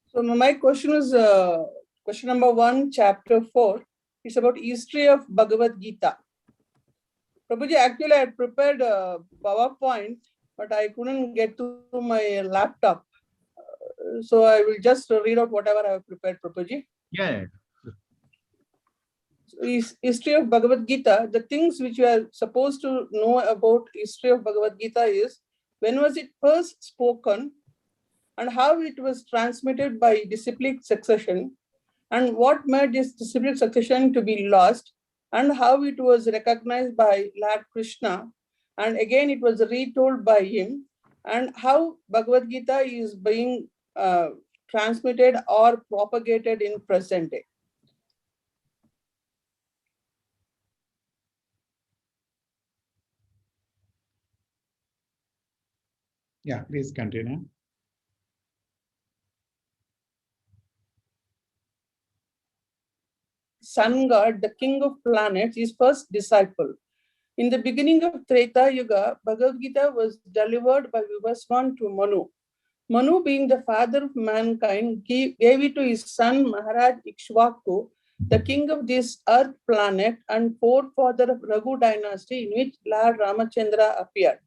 So my question is question number 1, chapter 4. It's about history of Bhagavad Gita. Prabhuji, actually I had prepared a PowerPoint, but I couldn't get to my laptop. So I will just read out whatever I have prepared, Prabhuji. Yeah. History of Bhagavad Gita, the things which you are supposed to know about history of Bhagavad Gita is when was it first spoken, and how it was transmitted by disciplic succession, and what made this disciplic succession to be lost, and how it was recognized by Lord Krishna, and again it was retold by him, and how Bhagavad Gita is being transmitted or propagated in present day. Yeah, please continue. Sun god, the king of planets, is first disciple. In the beginning of Treta Yuga, Bhagavad Gita was delivered by Vivasvan to Manu. Manu, being the father of mankind, gave it to his son Maharaj Ikshvaku, the king of this earth planet and forefather of Raghu dynasty, in which Lord Ramachandra appeared.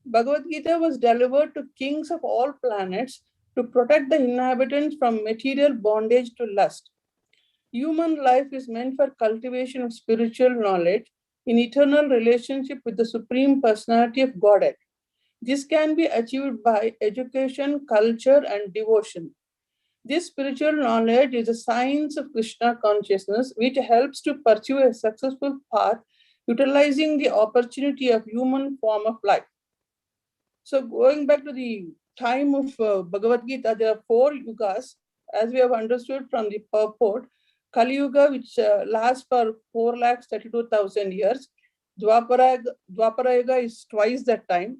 Bhagavad Gita was delivered to kings of all planets to protect the inhabitants from material bondage to lust. Human life is meant for cultivation of spiritual knowledge in eternal relationship with the Supreme Personality of Godhead. This can be achieved by education, culture, and devotion. This spiritual knowledge is a science of Krishna consciousness, which helps to pursue a successful path, utilizing the opportunity of human form of life. So going back to the time of Bhagavad Gita, there are 4 yugas, as we have understood from the purport. Kali Yuga, which lasts for 432,000 years. Dwapara Yuga is twice that time.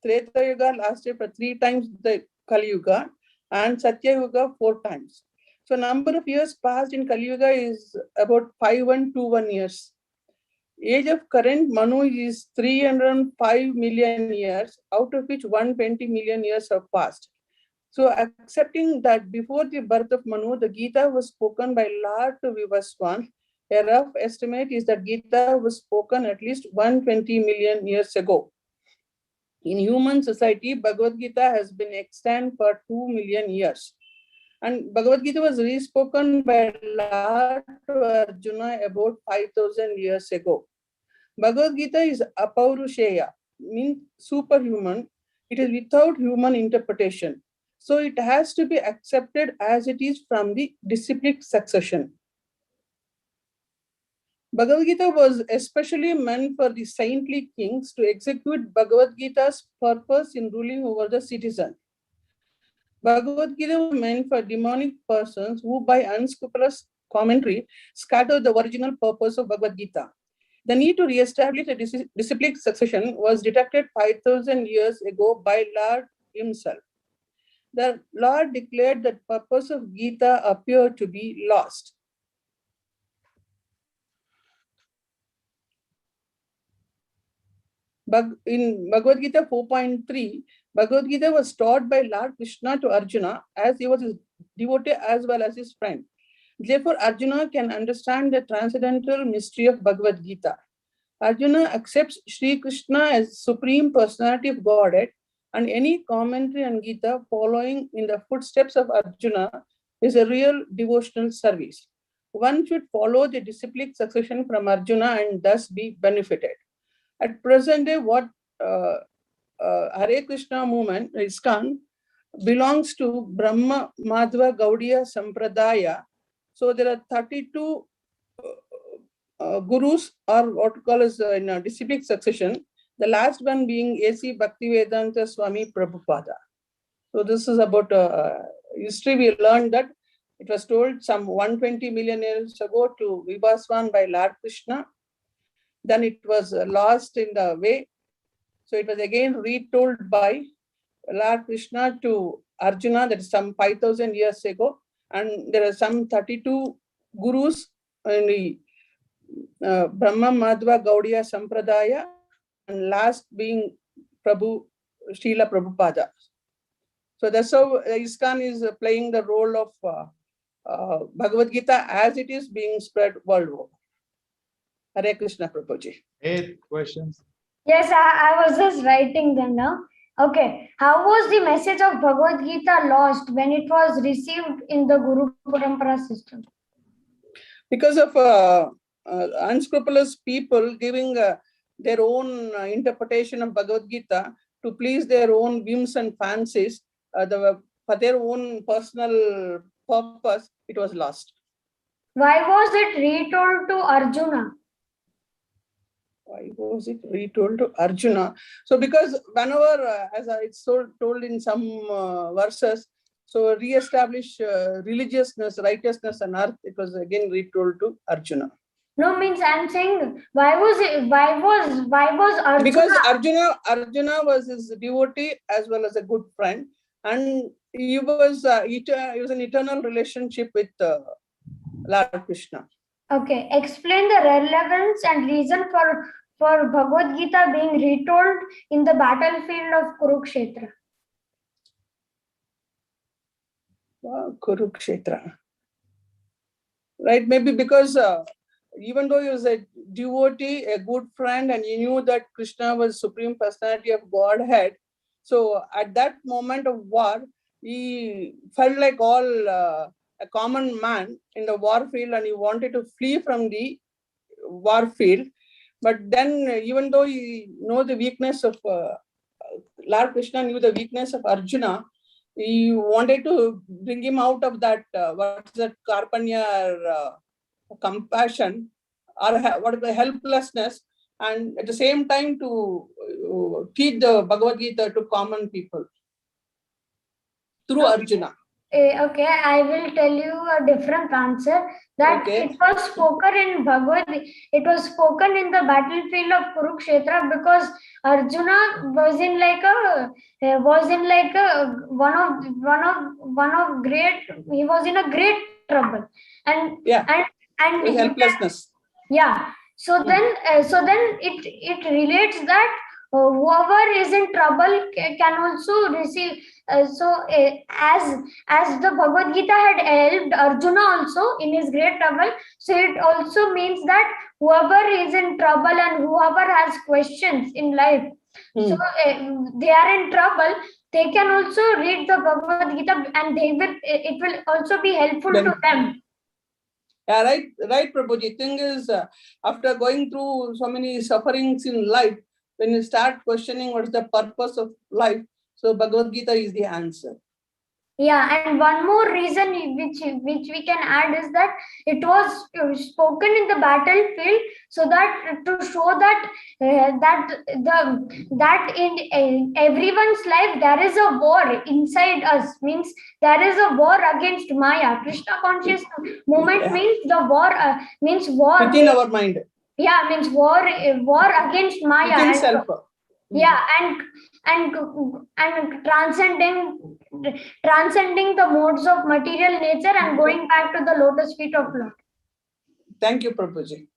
Treta Yuga lasted for 3 times the Kali Yuga, and Satya Yuga 4 times. So number of years passed in Kali Yuga is about 5121 years. Age of current Manu is 305 million years, out of which 120 million years have passed. So accepting that before the birth of Manu, the Gita was spoken by Lord Vivaswan, a rough estimate is that Gita was spoken at least 120 million years ago. In human society, Bhagavad Gita has been extant for 2 million years. And Bhagavad Gita was re-spoken by Lord Arjuna about 5,000 years ago. Bhagavad Gita is apaurusheya, means superhuman. It is without human interpretation. So it has to be accepted as it is from the disciplic succession. Bhagavad Gita was especially meant for the saintly kings to execute Bhagavad Gita's purpose in ruling over the citizen. Bhagavad Gita was meant for demonic persons who, by unscrupulous commentary, scattered the original purpose of Bhagavad Gita. The need to re-establish a disciplic succession was detected 5,000 years ago by Lord himself. The Lord declared that purpose of Gita appeared to be lost. In Bhagavad Gita 4.3, Bhagavad Gita was taught by Lord Krishna to Arjuna as he was his devotee as well as his friend. Therefore, Arjuna can understand the transcendental mystery of Bhagavad Gita. Arjuna accepts Sri Krishna as Supreme Personality of Godhead, and any commentary on Gita following in the footsteps of Arjuna is a real devotional service. One should follow the disciplic succession from Arjuna and thus be benefited. At present day, what Hare Krishna movement, ISKCON, belongs to Brahma Madhva Gaudiya Sampradaya. So there are 32 gurus, or what we call as in a disciplic succession, the last one being A.C. Bhaktivedanta Swami Prabhupada. So this is about history. We learned that it was told some 120 million years ago to Vivaswan by Lord Krishna. Then it was lost in the way. So it was again retold by Lord Krishna to Arjuna, that is some 5,000 years ago. And there are some 32 gurus in the Brahma Madhva Gaudiya Sampradaya, and last being Srila Prabhupada. So that's how ISKCON is playing the role of Bhagavad Gita as it is being spread world over. Hare Krishna, Prabhuji. 8 questions. Yes, I was just writing them now. Okay, how was the message of Bhagavad Gita lost when it was received in the Guru Parampara system? Because of unscrupulous people giving their own interpretation of Bhagavad Gita to please their own whims and fancies, for their own personal purpose, it was lost. Why was it retold to Arjuna? Why was it retold to Arjuna? So because whenever, as it's told in some verses, so re-establish religiousness, righteousness on earth, it was again retold to Arjuna. No, means I'm saying why was Arjuna? Because Arjuna was his devotee as well as a good friend, and he was an eternal relationship with Lord Krishna. Okay, explain the relevance and reason for Bhagavad Gita being retold in the battlefield of Kurukshetra. Kurukshetra. Right, maybe because even though he was a devotee, a good friend, and he knew that Krishna was Supreme Personality of Godhead, so at that moment of war, he felt like all a common man in the war field, and he wanted to flee from the war field. But then, even though he knew the weakness of Lord Krishna knew the weakness of Arjuna, he wanted to bring him out of that what's that karpanya or compassion, or what is the helplessness, and at the same time to teach the Bhagavad Gita to common people through Arjuna. Okay, I will tell you a different answer. That it was spoken in it was spoken in the battlefield of Kurukshetra because Arjuna was in he was in a great trouble and helplessness. Yeah. So then it relates that whoever is in trouble can also receive. As the Bhagavad Gita had helped Arjuna also in his great trouble, so it also means that whoever is in trouble and whoever has questions in life, so they are in trouble, they can also read the Bhagavad Gita and it will also be helpful to them. Yeah, right, Prabhuji. Thing is, after going through so many sufferings in life, when you start questioning what's the purpose of life, so Bhagavad Gita is the answer. Yeah, and one more reason which we can add is that it was spoken in the battlefield, so that to show that that in everyone's life there is a war inside us, means there is a war against Maya. Krishna conscious movement Yeah. means the war means war. Within our mind. Yeah, means war against Maya. Within And self. yeah, and transcending the modes of material nature and going back to the lotus feet of Lord. Thank you, Prabhuji.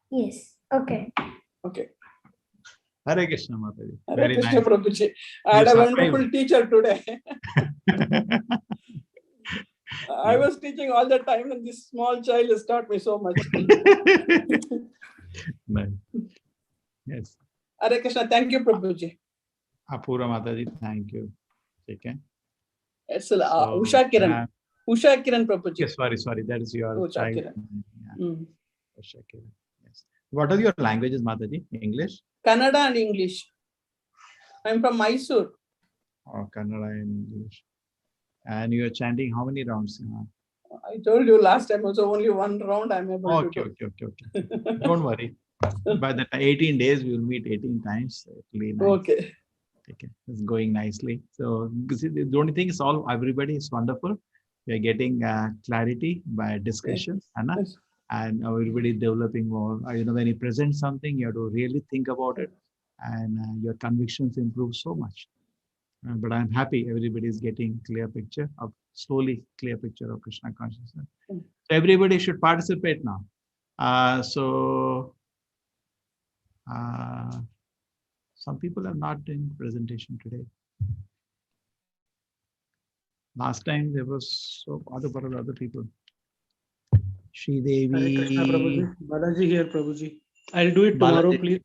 Yes. Okay. Okay. Hare Krishna, Mataji. Hare Very Krishna, nice. Prabhuji. I had You a survived. wonderful teacher today. I was teaching all the time, and this small child has taught me so much. Nice. Yes. Hare Krishna, thank you, Prabhuji. Apura Mataji, thank you. Okay. Excellent. So, Usha Kiran. Usha Kiran, Prabhuji. Yes, sorry. That is your Usha child. Kiran. Yeah. Usha Kiran. Yes. What are your languages, Mataji? English? Kannada and English. I'm from Mysore. Oh, Kannada and English. And you are chanting how many rounds? I told you last time also only one round I'm able to do. Okay. Don't worry. By the 18 days, we will meet 18 times. Really nice. Okay. Okay, it's going nicely. So the only thing is everybody is wonderful. We are getting clarity by discussions, Yes. and everybody is developing more. When you present something, you have to really think about it, and your convictions improve so much. But I'm happy everybody is getting clear picture of Krishna consciousness. So everybody should participate now. Some people are not doing presentation today. Last time there was other people. Shri Devi. Hare Krishna, Prabhuji. Balaji here, Prabhuji. I'll do it tomorrow, Balaji. please.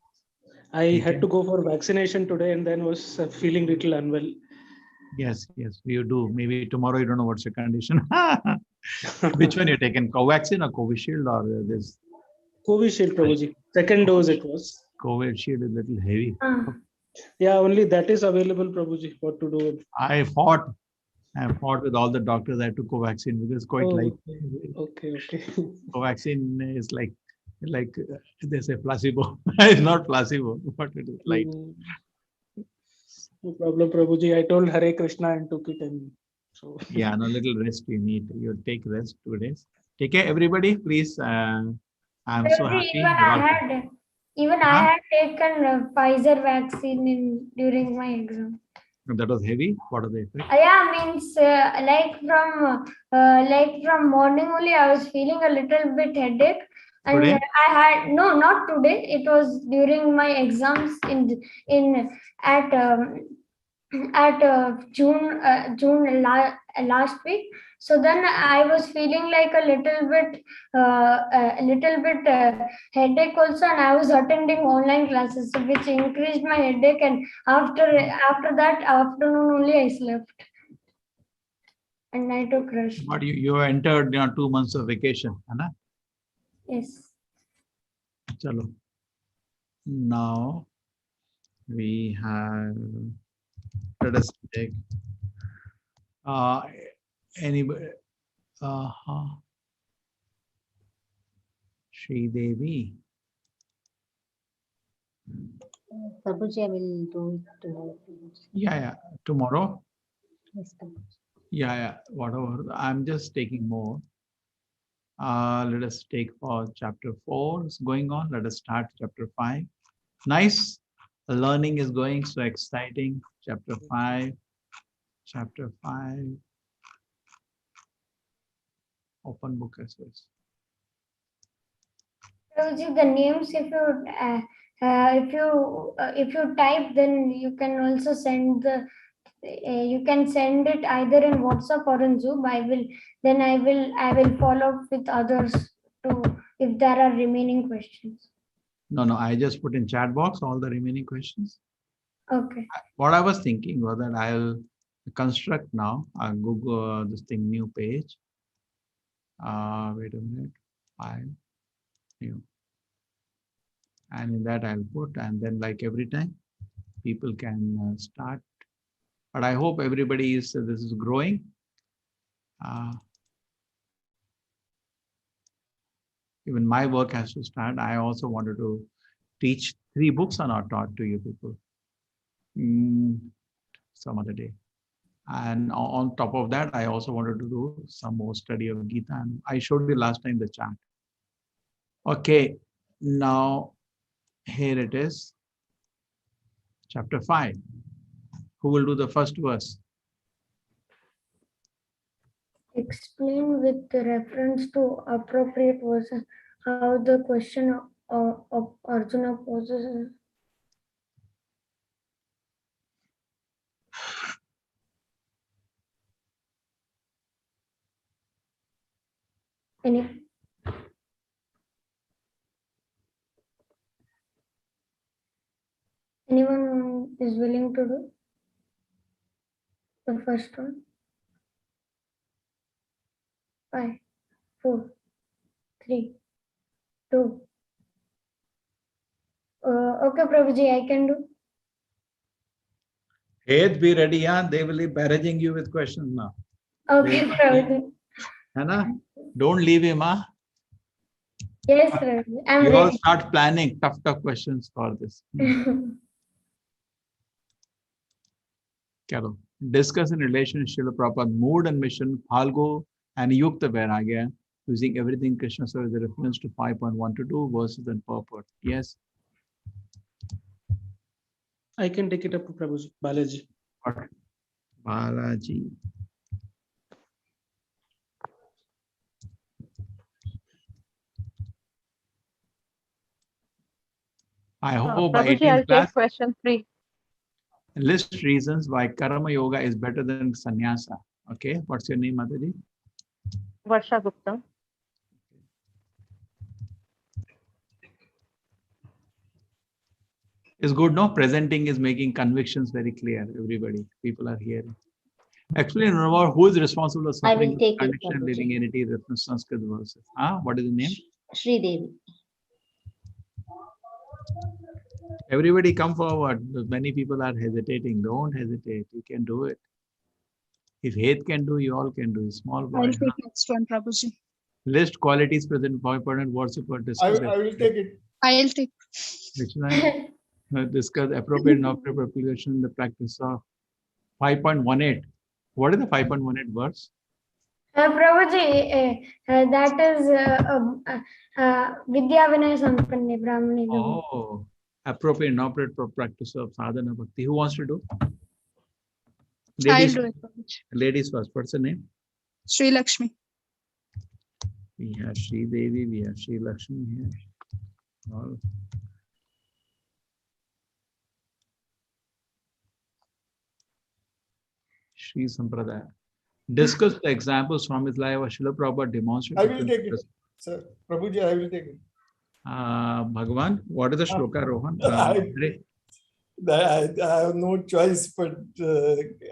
I had to go for vaccination today and then was feeling little unwell. Yes, you do. Maybe tomorrow you don't know what's your condition. Which one you taken? Covaxin or Covishield or this? Covishield, Prabhuji. Second dose it was. Covishield is a little heavy. Yeah, only that is available, Prabhuji. What to do? I fought with all the doctors. I took Covaxin because it's quite light. Okay. Covaxin is like they say placebo. It's not placebo, but it is light. No problem, Prabhuji. I told Hare Krishna and took it. And so Yeah, no, little rest you need. You take rest 2 days. Take care, everybody. Please. I'm so happy. Even I had taken Pfizer vaccine during my exam. That was heavy. What are the effects? Yeah, means like from morning only I was feeling a little bit headache, and Today? I had not today. It was during my exams at June last week. So then I was feeling like a little bit headache also, and I was attending online classes, which increased my headache. And after that afternoon only I slept, and I took rest. But you entered 2 months of vacation, Anna? Yes. Chalo. Now we have. Let us take anybody. Shri Devi. Prabhuji, I will do it tomorrow. Yeah. Tomorrow. Yes, Prabhuji. Yeah. Whatever. I'm just taking more. Let us take for chapter 4 is going on. Let us start chapter 5. Nice. The learning is going so exciting. Chapter 5. Open book as well. Prabhuji, the names, if you type, then you can also send you can send it either in WhatsApp or in Zoom. I will follow up with others too if there are remaining questions. No, I just put in chat box all the remaining questions. Okay. What I was thinking was that I'll construct now. I'll Google this thing, new page. Wait a minute. File, new. And in that I'll put, and then like every time, people can start. But I hope everybody is, this is growing. Even my work has to start. I also wanted to teach 3 books are not taught to you people. Some other day. And on top of that, I also wanted to do some more study of Gita. And I showed you last time the chart. Okay, now here it is. Chapter 5. Who will do the first verse? Explain with reference to appropriate verses how the question of Arjuna poses. Anyone is willing to do the first one? 5, 4, 3, 2. Okay, Prabhuji, I can do. Hey, be ready, yeah. They will be barraging you with questions now. Okay, Prabhuji. Hannah, don't leave him, huh? Yes, Prabhuji. I'm You all ready. start planning tough questions for this. Chalo. Discuss in relation to Srila Prabhupada mood and mission, Phalgu and Yukta Vairagya, using everything Krishna said as a reference to 5.1 to 2 verses and purport. Yes. I can take it up to Prabhuji. Balaji. Balaji. I hope by Prabhuji, I'll 18th class, take question 3. list reasons why Karma Yoga is better than Sannyasa. Okay, what's your name, Mataji? Varsha Gupta. It's good, no? Presenting is making convictions very clear. Everybody, people are hearing. Actually, remember who is responsible for I will suffering take it, condition, Prabhuji. living entity, reference Sanskrit verses. What is the name? Sri Devi. Everybody come forward. Many people are hesitating. Don't hesitate. You can do it. If Heth can do, you all can do. Small boy. I'll take next one, Prabhuji. List qualities present for important words about discuss. I will take it. I'll take. Which one? Discuss appropriate and appropriate application in the practice of 5.18. What is the 5.18 verse? Prabhuji, that is Vidya Vinay Sampanne Brahmani. Oh, appropriate and appropriate for practice of sadhana bhakti. Who wants to do? Ladies, I'll do it, Prabhuji. ladies first. What's the name? Sri Lakshmi. We have Sri Devi, we have Sri Lakshmi here. All. Sri Sampradaya. Discuss the examples from his life of Srila Prabhupada demonstrated. I will take it, sir. Prabhuji, I will take it. Bhagavan, what is the shloka, Rohan? I have no choice, but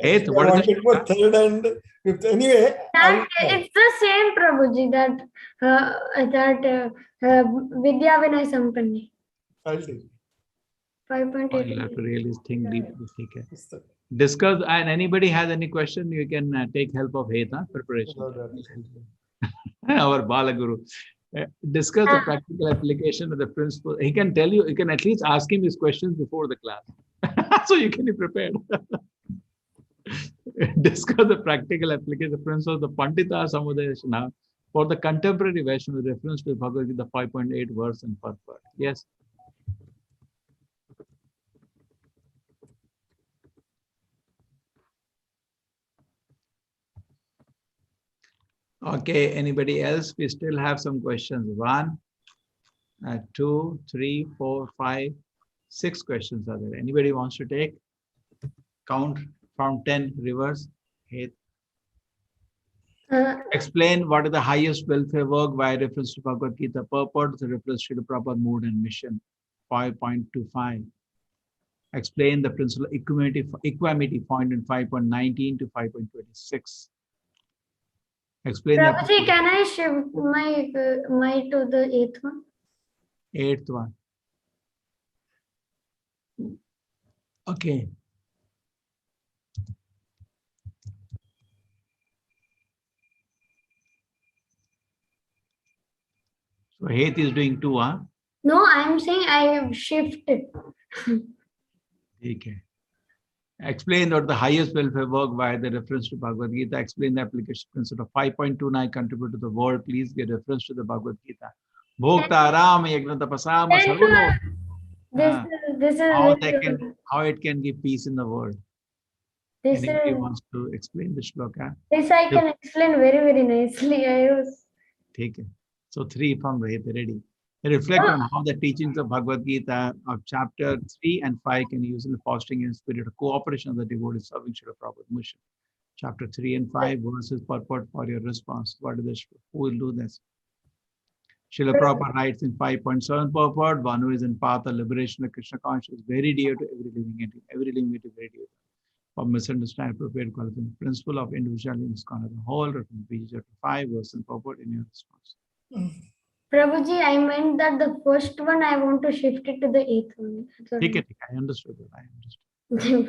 Eighth, I what is the wanted for shloka? third and fifth. Anyway, It's the same, Prabhuji, that Vidya Vinay Sampanne. I'll take it. 5.8. You'll have to really think deeply. Okay. Yes, sir. Discuss, and anybody has any question, you can take help of Heta preparation. Our Balaguru. Discuss the practical application of the principle. He can tell you, you can at least ask him his questions before the class. So you can be prepared. Discuss the practical application of the principle of the Pandita Samudayashana for the contemporary version with reference to Bhagavad Gita 5.8 verse and purport. Yes. Okay, anybody else? We still have some questions. 1, 2, 3, 4, 5, 6 questions are there. Anybody wants to take? Count from 10, reverse. 8. Explain what is the highest welfare work by reference to Bhagavad Gita purport, the reference to the proper mood and mission. 5.25. Explain the principle of equanimity point in 5.19 to 5.26. Explain the Prabhuji, can I shift my to the 8th one? 8th one. Okay. So 8th is doing 2, huh? No, I'm saying I have shifted. Okay. Explain what the highest welfare work by the reference to Bhagavad Gita. Explain the application principle of 5.29 contribute to the world. Please get reference to the Bhagavad Gita. Bhokta Ram Yagna Tapasama Sarvalo. This is How it can give peace in the world. this Anybody is wants to explain the shloka? this I can explain very nicely. I was Take it. So 3 from Rohit, ready. Reflect on how the teachings of Bhagavad Gita of chapter 3 and 5 can use in the fostering and spirit of cooperation of the devotees serving Srila Prabhupada mission. Chapter 3 and 5 verses purport for your response. What is this? Who will do this? Srila Prabhupada writes in 5.7 purport, one who is in path of liberation of Krishna consciousness, very dear to every living entity. Every living entity very dear. For misunderstand appropriate qualification, principle of individuality in ISKCON as a whole, reference page chapter 5 verse and purport in your response. Prabhuji, I meant that the first one I want to shift it to the 8th one. Take it. I understood it. I understood.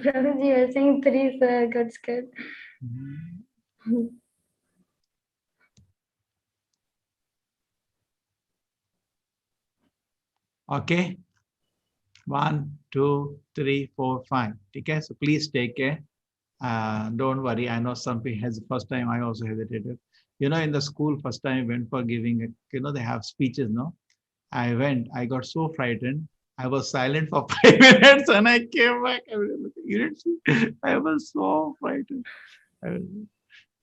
Prabhuji, you are saying 3, so I got scared. Okay. 1, 2, 3, 4, 5. Okay. So please take care. Don't worry. I know some people has the first time I also hesitated. You know, in the school, first time I went for giving, they have speeches, no? I went, I got so frightened. I was silent for 5 minutes and I came back. You didn't see? I was so frightened.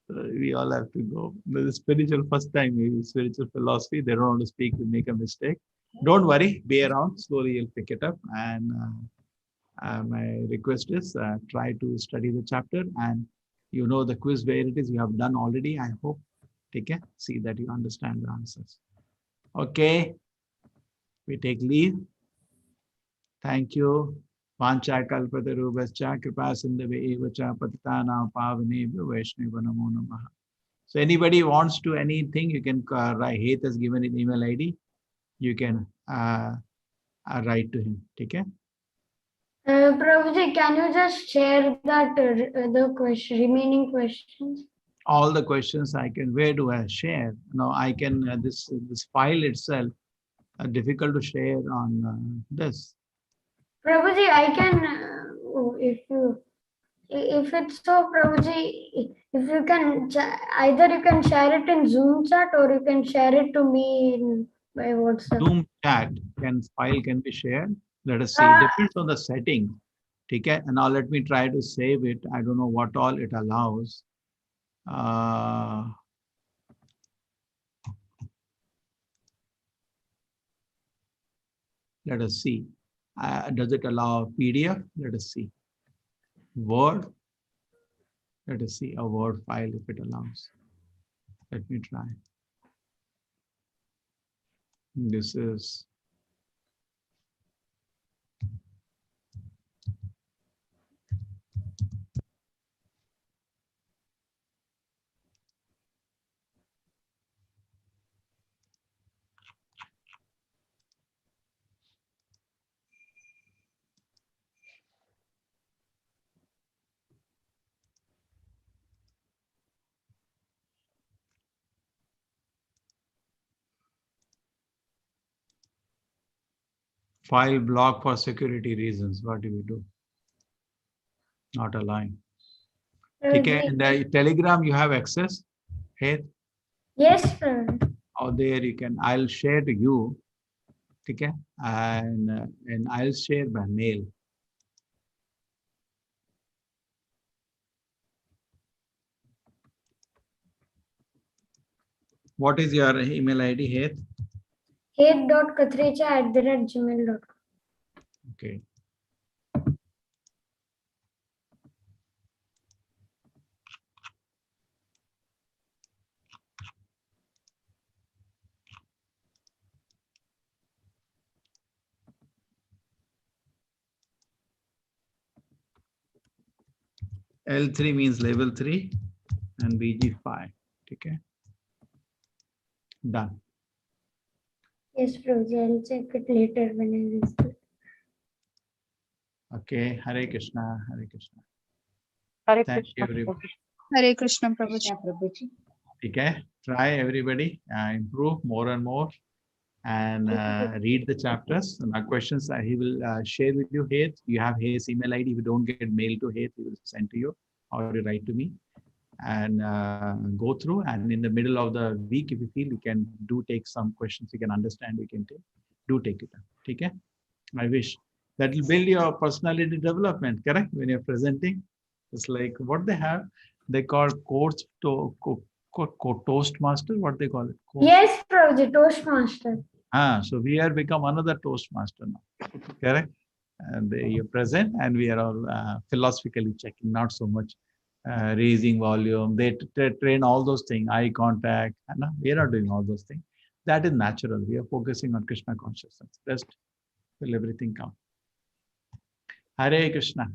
We all have to go. The spiritual first time, maybe spiritual philosophy, they don't want to speak, we make a mistake. Don't worry, be around, slowly you'll pick it up. And my request is try to study the chapter and you know the quiz where it is, you have done already, I hope. Take care, see that you understand the answers. Okay, we take leave. Thank you. Vancha kalpatarubhascha kripa sindhave evacha patitana pavanebhyo vaishnava namo namaha. So anybody wants to anything, you can write. Heth has given an email ID. You can write to him. Take care. Prabhuji, can you just share that the remaining questions? All the questions I can. Where do I share? No, I can. This file itself difficult to share on this. Prabhuji, I can if it's so, Prabhuji, if you can either you can share it in Zoom chat or you can share it to me by WhatsApp. Zoom chat file can be shared. Let us see. It depends on the setting. Okay, and now let me try to save it. I don't know what all it allows. Let us see. Does it allow PDF? Let us see. Word. Let us see a Word file if it allows. Let me try. This is. File block for security reasons. What do we do? Not allowing. Okay, and the Telegram you have access? Hey? Yes, sir. Or there you can. I'll share to you. Okay, and I'll share by mail. What is your email ID, Heth? Heth.kathrecha@gmail.com. Okay. L3 means level 3 and BG5. Okay. Done. Yes, Prabhuji, I'll check it later when I visit. Okay. Hare Krishna. Hare Krishna. Hare Thank you, Krishna. everybody. Hare Krishna, Prabhuji. Krishna Prabhuji. Okay. Try everybody. Improve more and more. And read the chapters. And our questions he will share with you here. You have his email ID. If you don't get mail to him, he will send to you or you write to me. And go through. And in the middle of the week, if you feel you can take some questions, you can understand, you can take. Do take it. Okay. I wish that will build your personality development. Correct. When you're presenting, it's like what they have. They call course to Toastmaster. What they call it? Yes, Prabhuji, Toastmaster. So we are become another Toastmaster now, correct? And you present, and we are all philosophically checking, not so much raising volume. They train all those things, eye contact. We are not doing all those things. That is natural. We are focusing on Krishna consciousness. Rest will everything come. Hare Krishna.